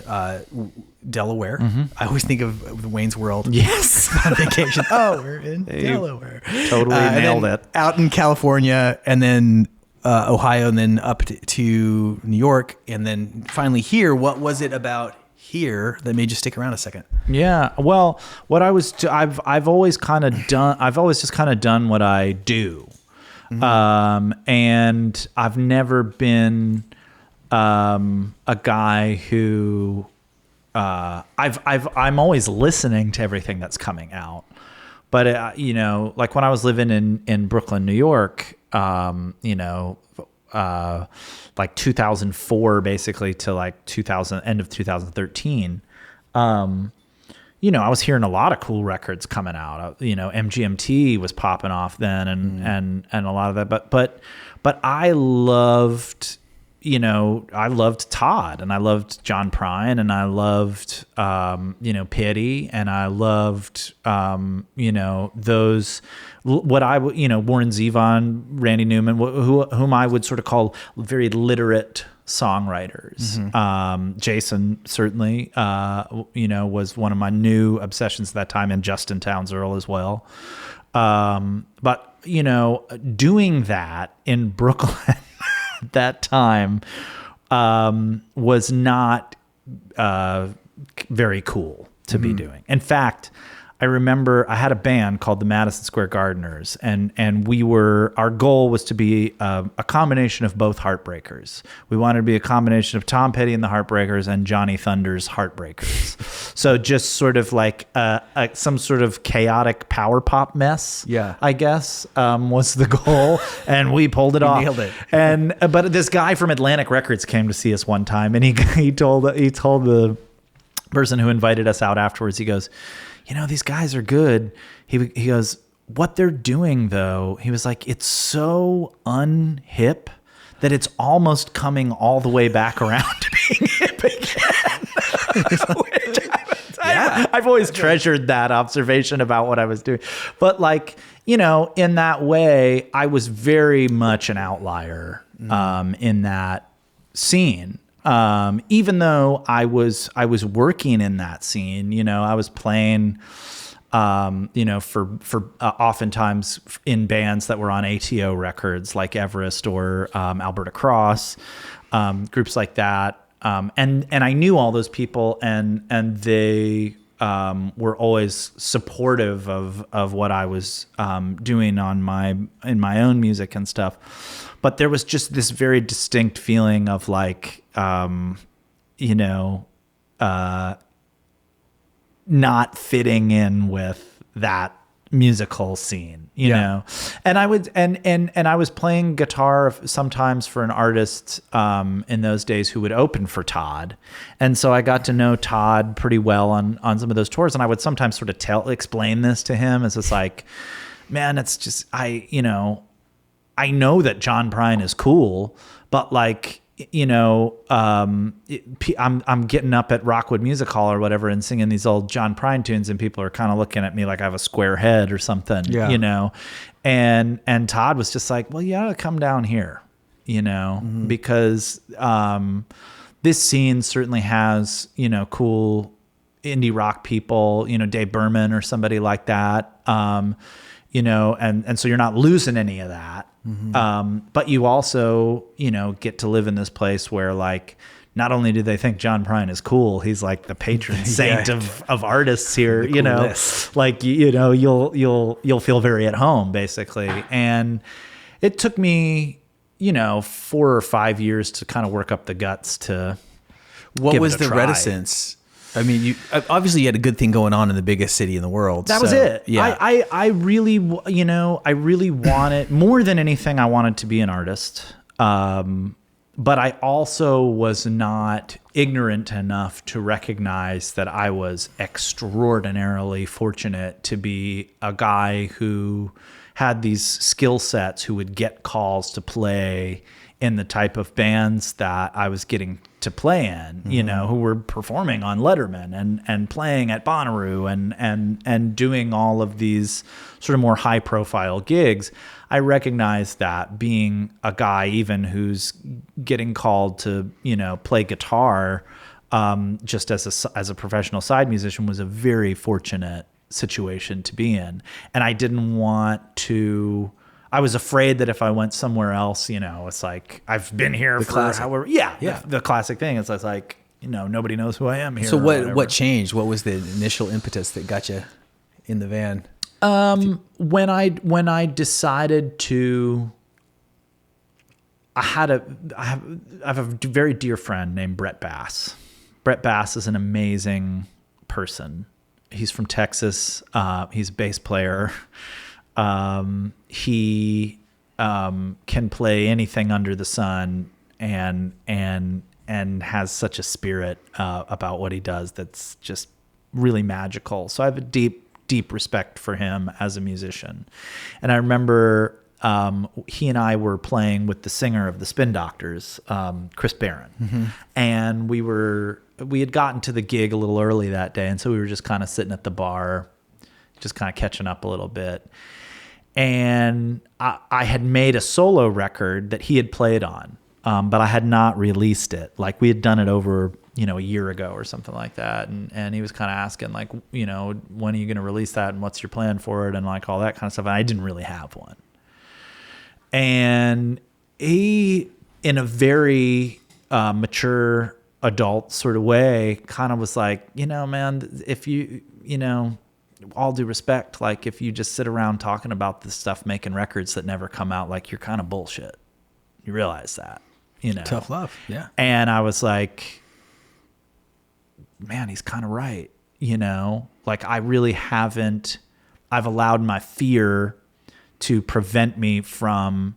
Delaware. I always think of Wayne's World. Yes. On vacation. Oh, we're in Delaware. Totally nailed it. Out in California, and then Ohio, and then up to New York, and then finally here. What was it about here that made you stick around a second? Yeah. Well, I've always just kind of done what I do. And I've never been a guy who I'm always listening to everything that's coming out. But like when I was living in Brooklyn, New York, like 2004 basically to like end of 2013, I was hearing a lot of cool records coming out. MGMT was popping off then, and a lot of that. But I loved, Todd, and I loved John Prine, and I loved, Pity, and I loved, those, Warren Zevon, Randy Newman, whom I would sort of call very literate songwriters. Jason certainly, was one of my new obsessions at that time, and Justin Townes Earl as well. But doing that in Brooklyn at that time was not very cool to be doing. In fact, I remember I had a band called the Madison Square Gardeners, and our goal was to be a combination of both Heartbreakers. We wanted to be a combination of Tom Petty and the Heartbreakers and Johnny Thunder's Heartbreakers. So just sort of like some sort of chaotic power pop mess. Yeah, I guess was the goal, and we pulled it off. Nailed it. But this guy from Atlantic Records came to see us one time, and he told the person who invited us out afterwards. He goes, these guys are good. He goes, what they're doing though, he was like, it's so unhip that it's almost coming all the way back around to being hip again. I've always treasured that observation about what I was doing. But like, in that way, I was very much an outlier in that scene. Even though I was working in that scene, I was playing, for oftentimes in bands that were on ATO records like Everest or Alberta Cross, groups like that. And I knew all those people, and they were always supportive of what I was doing in my own music and stuff. But there was just this very distinct feeling of like, not fitting in with that musical scene, you know. And I would and I was playing guitar sometimes for an artist in those days who would open for Todd, and so I got to know Todd pretty well on some of those tours, and I would sometimes sort of explain this to him as it's like, man, it's just I know that John Prine is cool, but like, I'm getting up at Rockwood Music Hall or whatever and singing these old John Prine tunes, and people are kind of looking at me like I have a square head or something, and Todd was just like, well, you gotta come down here, because this scene certainly has, cool indie rock people, Dave Berman or somebody like that, and so you're not losing any of that. But you also, get to live in this place where like, not only do they think John Prine is cool, he's like the patron saint of artists here, like, you'll feel very at home basically. And it took me, 4 or 5 years to kind of work up the guts to What give was it a the try. reticence? I mean, you obviously had a good thing going on in the biggest city in the world. That was it. Yeah. I really, I really wanted, more than anything, I wanted to be an artist. but I also was not ignorant enough to recognize that I was extraordinarily fortunate to be a guy who had these skill sets, who would get calls to play in the type of bands that I was getting to play in, you know, who were performing on Letterman and playing at Bonnaroo and doing all of these sort of more high profile gigs. I recognized that being a guy even who's getting called to, you know, play guitar just as a professional side musician was a very fortunate situation to be in. And I didn't want to, I was afraid that if I went somewhere else, you know, it's like, I've been here for classic. however, the classic thing. It's like, you know, nobody knows who I am here. So what changed? What was the initial impetus that got you in the van? When I decided to, I have a very dear friend named Brett Bass. Brett Bass is an amazing person. He's from Texas. He's a bass player. He can play anything under the sun and has such a spirit about what he does that's just really magical. So I have a deep respect for him as a musician. And I remember he and I were playing with the singer of the Spin Doctors, Chris Barron. And we had gotten to the gig a little early that day, and so we were just kind of sitting at the bar, just kind of catching up a little bit. And I had made a solo record that he had played on, but I had not released it. Like, we had done it over, you know, a year ago or something like that. And he was kind of asking, like, you know, when are you going to release that and what's your plan for it and like all that kind of stuff. And I didn't really have one. And he, in a very mature adult sort of way, kind of was like, you know, man, if you know, all due respect, like, if you just sit around talking about this stuff, making records that never come out, like, you're kind of bullshit. You realize that, you know? Tough love. Yeah. And I was like, man, he's kind of right. You know, like, I really haven't, I've allowed my fear to prevent me from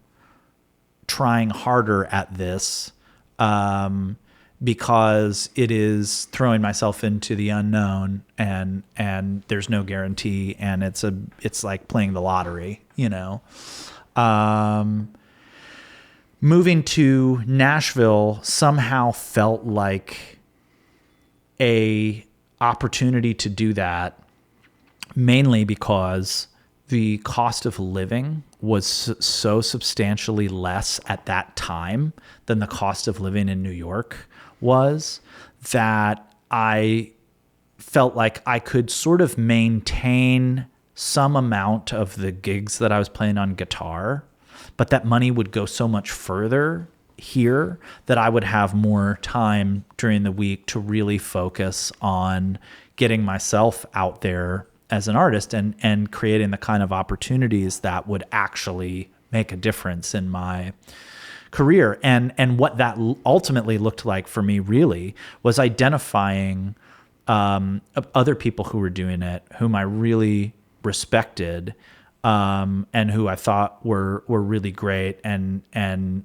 trying harder at this, because it is throwing myself into the unknown, and there's no guarantee, and it's like playing the lottery, you know. Moving to Nashville somehow felt like a opportunity to do that, mainly because the cost of living was so substantially less at that time than the cost of living in New York was, that I felt like I could sort of maintain some amount of the gigs that I was playing on guitar, but that money would go so much further here that I would have more time during the week to really focus on getting myself out there as an artist and creating the kind of opportunities that would actually make a difference in my career. And what that ultimately looked like for me really was identifying other people who were doing it, whom I really respected, and who I thought were really great, and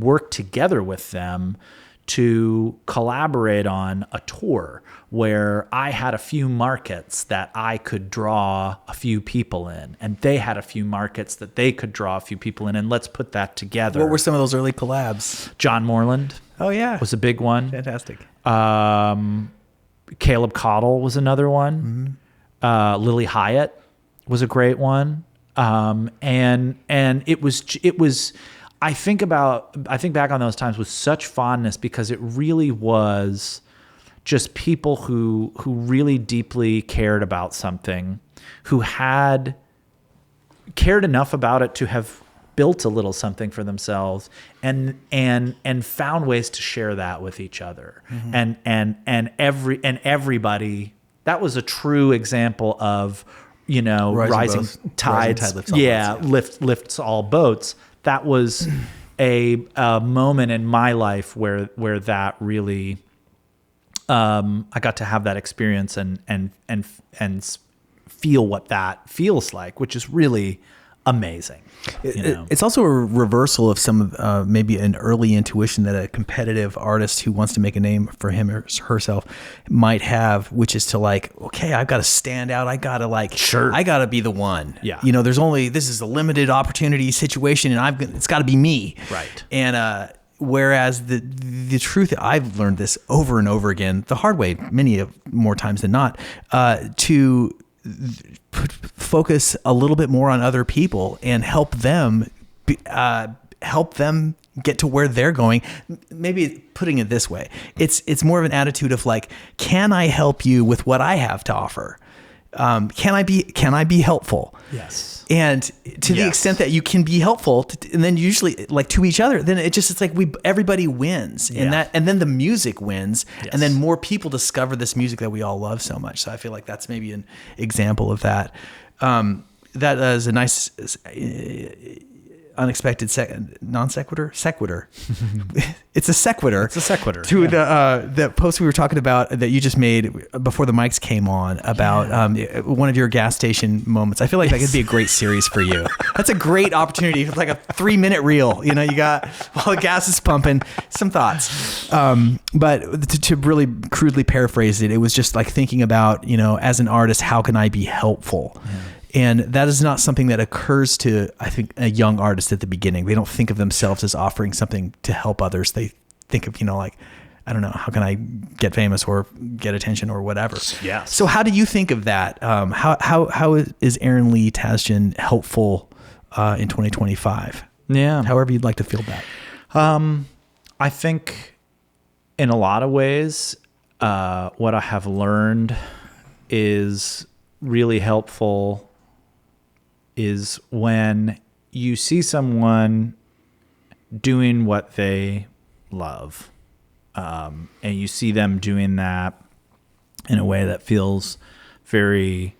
work together with them to collaborate on a tour where I had a few markets that I could draw a few people in, and they had a few markets that they could draw a few people in, and let's put that together. What were some of those early collabs? John Moreland. Oh, yeah. Was a big one. Fantastic. Caleb Cottle was another one. Lily Hyatt was a great one. And it was, I think back on those times with such fondness, because it really was just people who really deeply cared about something, who had cared enough about it to have built a little something for themselves, and found ways to share that with each other. And everybody, that was a true example of, you know, rising tides lifts all boats. That was a moment in my life where that really, I got to have that experience and feel what that feels like, which is really amazing. It's also a reversal of some maybe an early intuition that a competitive artist who wants to make a name for him or herself might have, which is to like, okay, I've got to stand out. I got to I got to be the one. Yeah. This is a limited opportunity situation, and it's got to be me. Right. And whereas the truth, I've learned this over and over again, the hard way, more times than not, to focus a little bit more on other people and help them get to where they're going. Maybe putting it this way, it's more of an attitude of like, can I help you with what I have to offer? Can I be helpful? Yes. And to the extent that you can be helpful, and then usually like to each other, then it's like everybody wins, and then the music wins, and then more people discover this music that we all love so much. So I feel like that's maybe an example of that. That is a nice unexpected sequitur. It's a sequitur. It's a sequitur. To the post we were talking about that you just made before the mics came on about one of your gas station moments. I feel like that could be a great series for you. That's a great opportunity. It's like a 3-minute reel. You got while the gas is pumping, some thoughts. But to really crudely paraphrase it, it was just like thinking about, as an artist, how can I be helpful? Yeah. And that is not something that occurs to, I think, a young artist at the beginning. They don't think of themselves as offering something to help others. They think of, I don't know, how can I get famous or get attention or whatever. Yes. So how do you think of that? How is Aaron Lee Tasjan helpful in 2025? Yeah. However you'd like to feel that. I think in a lot of ways, what I have learned is really helpful is when you see someone doing what they love, and you see them doing that in a way that feels very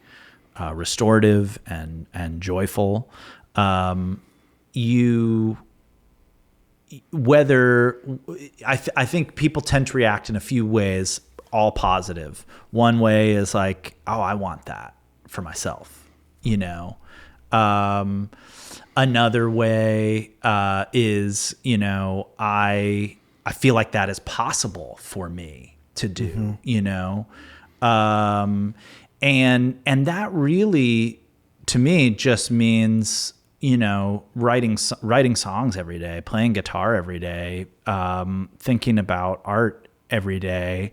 restorative and joyful. I think people tend to react in a few ways, all positive. One way is like, oh, I want that for myself, Another way is, I feel like that is possible for me to do, and that really, to me, just means, writing songs every day, playing guitar every day, thinking about art every day,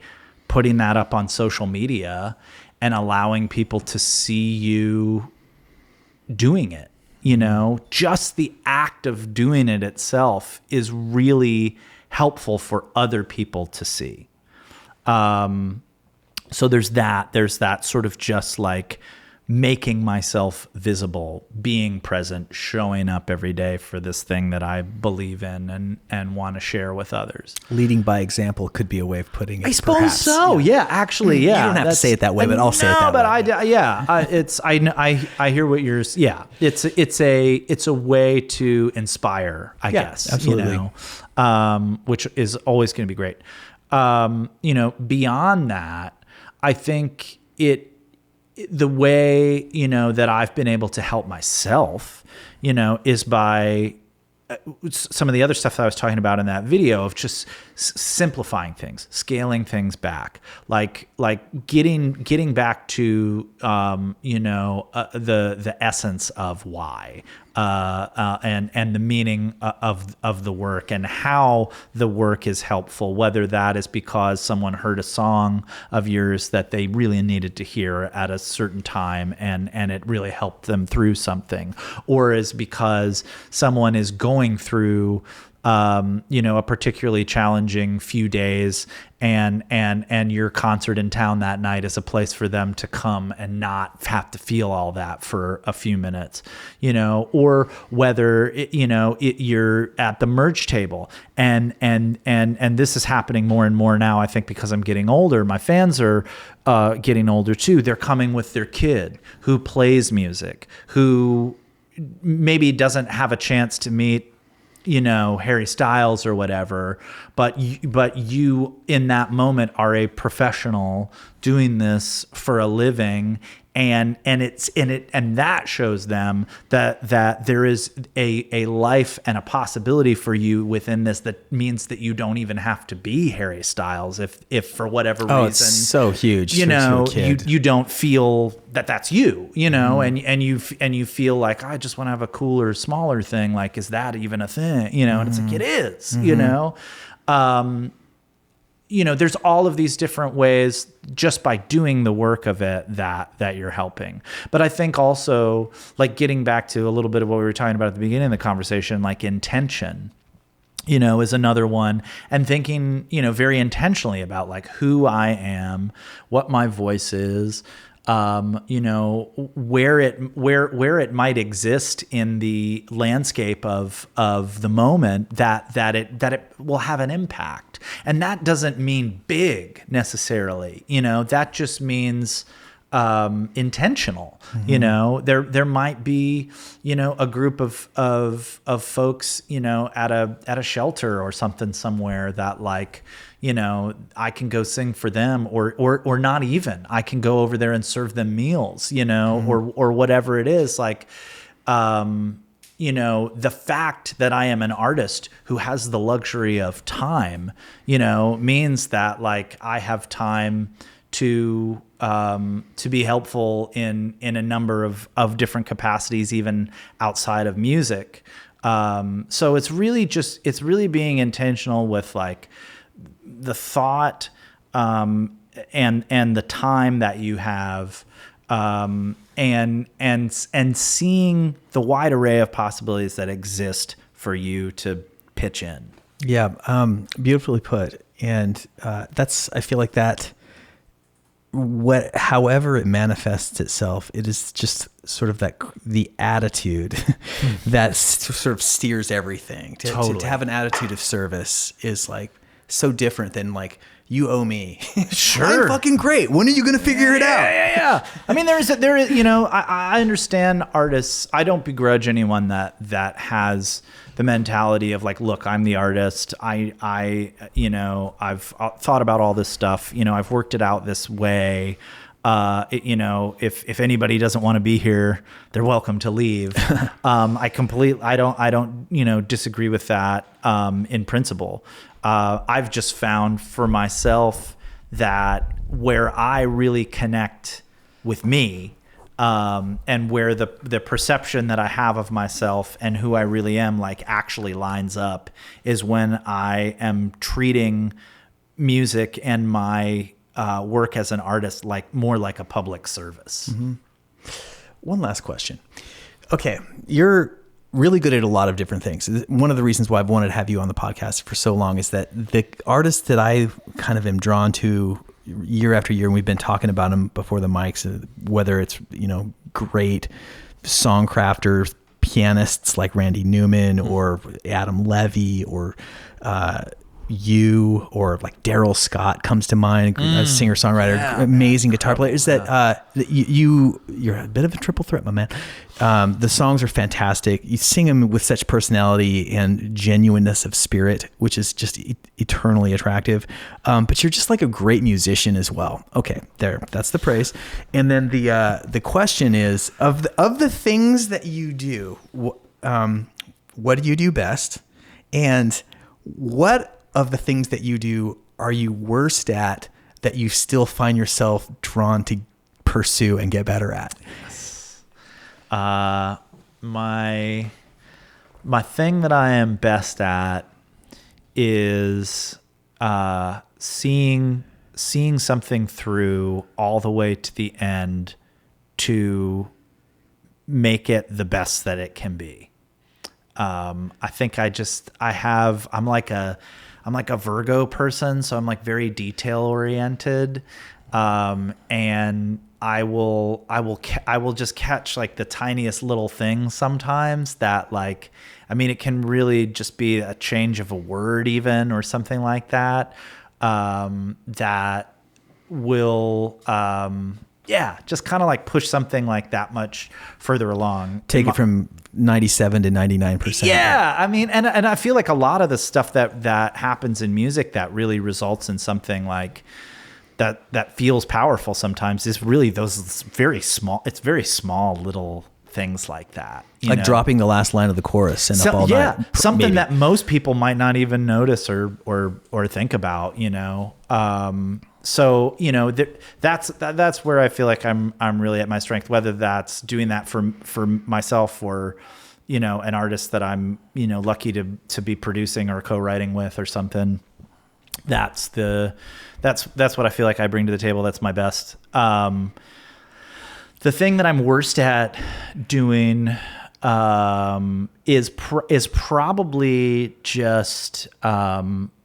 putting that up on social media and allowing people to see you doing it. Just the act of doing it itself is really helpful for other people to see. So there's that sort of just like making myself visible, being present, showing up every day for this thing that I believe in and want to share with others. Leading by example could be a way of putting it. I suppose perhaps. so. Yeah, actually, yeah. You don't have to say it that way, but I'll say it that way. I hear what you're. Yeah, it's a way to inspire. I guess absolutely. Which is always going to be great. Beyond that, I think the way, that I've been able to help myself, is by some of the other stuff that I was talking about in that video of just simplifying things, scaling things back, like getting back to, the essence of why, and the meaning of the work and how the work is helpful, whether that is because someone heard a song of yours that they really needed to hear at a certain time and it really helped them through something, or is because someone is going through a particularly challenging few days and your concert in town that night is a place for them to come and not have to feel all that for a few minutes, or whether you're at the merge table and this is happening more and more now, I think, because I'm getting older. My fans are getting older too. They're coming with their kid who plays music, who maybe doesn't have a chance to meet Harry Styles or whatever, but you in that moment are a professional doing this for a living, and that shows them that there is a life and a possibility for you within this that means that you don't even have to be Harry Styles if for whatever reason. It's so huge. You know, you don't feel that that's you, you know, and you feel like, I just want to have a cooler, smaller thing. Like, is that even a thing? You know, and it's like, it is, you know. You know, there's all of these different ways just by doing the work of it that you're helping. But I think also, like, getting back to a little bit of what we were talking about at the beginning of the conversation, like intention, you know, is another one. And thinking, you know, very intentionally about like who I am, what my voice is, you know, where it might exist in the landscape of the moment that it will have an impact. And that doesn't mean big necessarily, you know, that just means intentional. You know, there might be, you know, a group of folks, you know, at a shelter or something somewhere that, like, you know, I can go sing for them, or not even. I can go over there and serve them meals, you know, or whatever it is. Like, you know, the fact that I am an artist who has the luxury of time, you know, means that, like, I have time to be helpful in a number of different capacities, even outside of music. So it's really being intentional with, like, the thought and the time that you have, and seeing the wide array of possibilities that exist for you to pitch in. Yeah, beautifully put. And I feel like that, however it manifests itself, it is just sort of the attitude that sort of steers everything. To have an attitude of service is, like, so different than, like, you owe me. Sure. I'm fucking great. When are you going to figure it out? Yeah. I mean, there is, you know, I understand artists. I don't begrudge anyone that has the mentality of, like, look, I'm the artist. I you know, I've thought about all this stuff. You know, I've worked it out this way. You know, if anybody doesn't want to be here, they're welcome to leave. I don't, you know, disagree with that, in principle. I've just found for myself that where I really connect with me, and where the perception that I have of myself and who I really am, like, actually lines up, is when I am treating music and my work as an artist more like a public service. Mm-hmm. One last question. Okay, you're really good at a lot of different things. One of the reasons why I've wanted to have you on the podcast for so long is that the artists that I kind of am drawn to year after year, and we've been talking about them before the mics, whether it's, you know, great song crafters, pianists like Randy Newman or Adam Levy, or you, or like Daryl Scott comes to mind, a singer-songwriter, amazing guitar player. Is that you're a bit of a triple threat, my man. The songs are fantastic. You sing them with such personality and genuineness of spirit, which is just eternally attractive. But you're just like a great musician as well. Okay, that's the praise. And then the question is, of the things that you do, what do you do best? And what of the things that you do are you worst at that you still find yourself drawn to pursue and get better at? My thing that I am best at is seeing something through all the way to the end to make it the best that it can be. I think I'm like a Virgo person, so I'm like very detail oriented, and I will just catch like the tiniest little things sometimes that, like, I mean, it can really just be a change of a word even, or something like that, that will, just kind of like push something like that much further along. Take it from 97 to 99%. Yeah. I mean, and I feel like a lot of the stuff that happens in music that really results in something like, that feels powerful sometimes is really those very small little things like that. You like know? dropping the last line of the chorus and up all night. Something maybe. that most people might not even notice or think about, you know? So, you know, that's where I feel like I'm really at my strength, whether that's doing that for myself or, you know, an artist that I'm, you know, lucky to be producing or co-writing with or something. That's what I feel like I bring to the table. That's my best. The thing that I'm worst at doing is probably just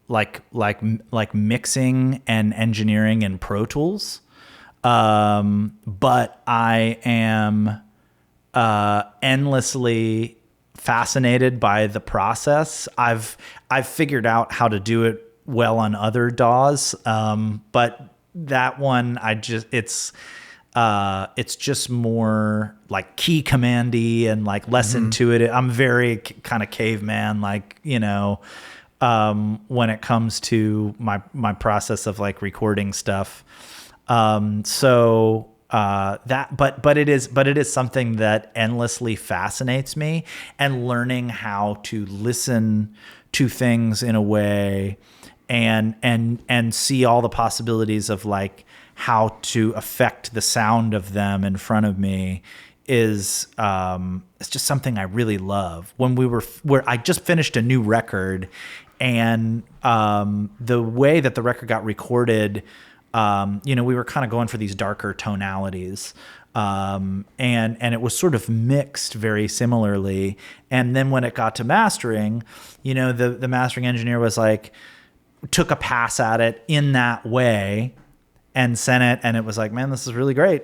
like mixing and engineering in Pro Tools. But I am endlessly fascinated by the process. I've figured out how to do it well on other DAWs, but that one it's just more like key commandy and like less intuitive. I'm very kind of caveman, like, you know, when it comes to my process of like recording stuff. But it is something that endlessly fascinates me, and learning how to listen to things in a way and see all the possibilities of like how to affect the sound of them in front of me is it's just something I really love. When I just finished a new record, and the way that the record got recorded, you know, we were kind of going for these darker tonalities, and it was sort of mixed very similarly. And then when it got to mastering, you know, the mastering engineer was like, took a pass at it in that way and sent it, and it was like, man, this is really great,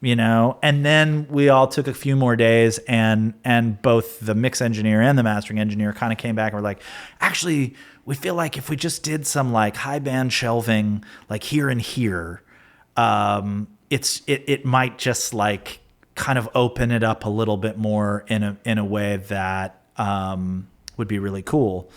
you know. And then we all took a few more days, and both the mix engineer and the mastering engineer kind of came back and were like, actually, we feel like if we just did some like high band shelving like here and here, it might just like kind of open it up a little bit more in a way that would be really cool.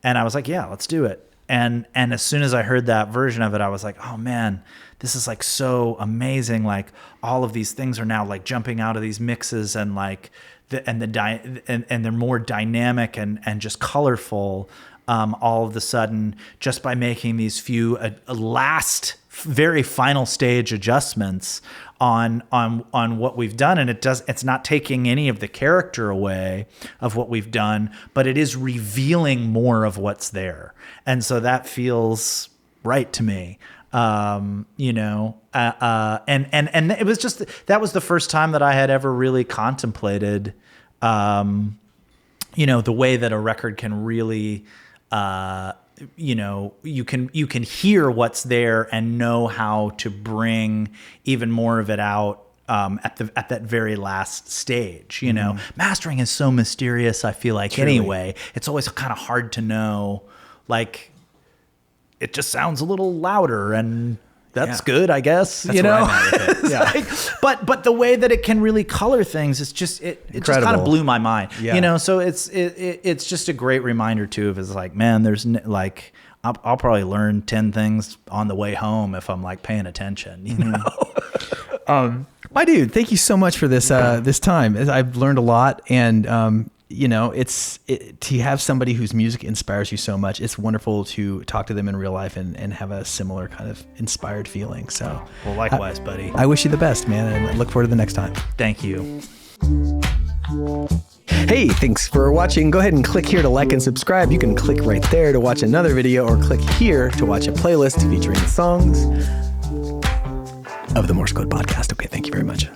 And I was like, yeah, let's do it. And as soon as I heard that version of it, I was like, oh man, this is like so amazing. Like all of these things are now like jumping out of these mixes, and like and they're more dynamic and just colorful. All of a sudden, just by making these few last very final stage adjustments on what we've done. And it's not taking any of the character away of what we've done, but it is revealing more of what's there. And so that feels right to me. You know, and it was just, that was the first time that I had ever really contemplated, you know, the way that a record can really, you know, you can hear what's there and know how to bring even more of it out at that very last stage. You know, mastering is so mysterious, I feel like. Truly. Anyway, it's always kind of hard to know. Like, it just sounds a little louder, and that's good, I guess. That's, you know, like, but the way that it can really color things, it's just it just kind of blew my mind. Yeah. You know, so it's just a great reminder too. Of it's like, man, there's like I'll probably learn 10 things on the way home if I'm like paying attention. You know. My dude, thank you so much for this this time. I've learned a lot, and you know, to have somebody whose music inspires you so much, it's wonderful to talk to them in real life and have a similar kind of inspired feeling. So, well, likewise, buddy. I wish you the best, man, and I look forward to the next time. Thank you. Hey, thanks for watching. Go ahead and click here to like and subscribe. You can click right there to watch another video, or click here to watch a playlist featuring songs of the Morse Code Podcast. Okay, thank you very much.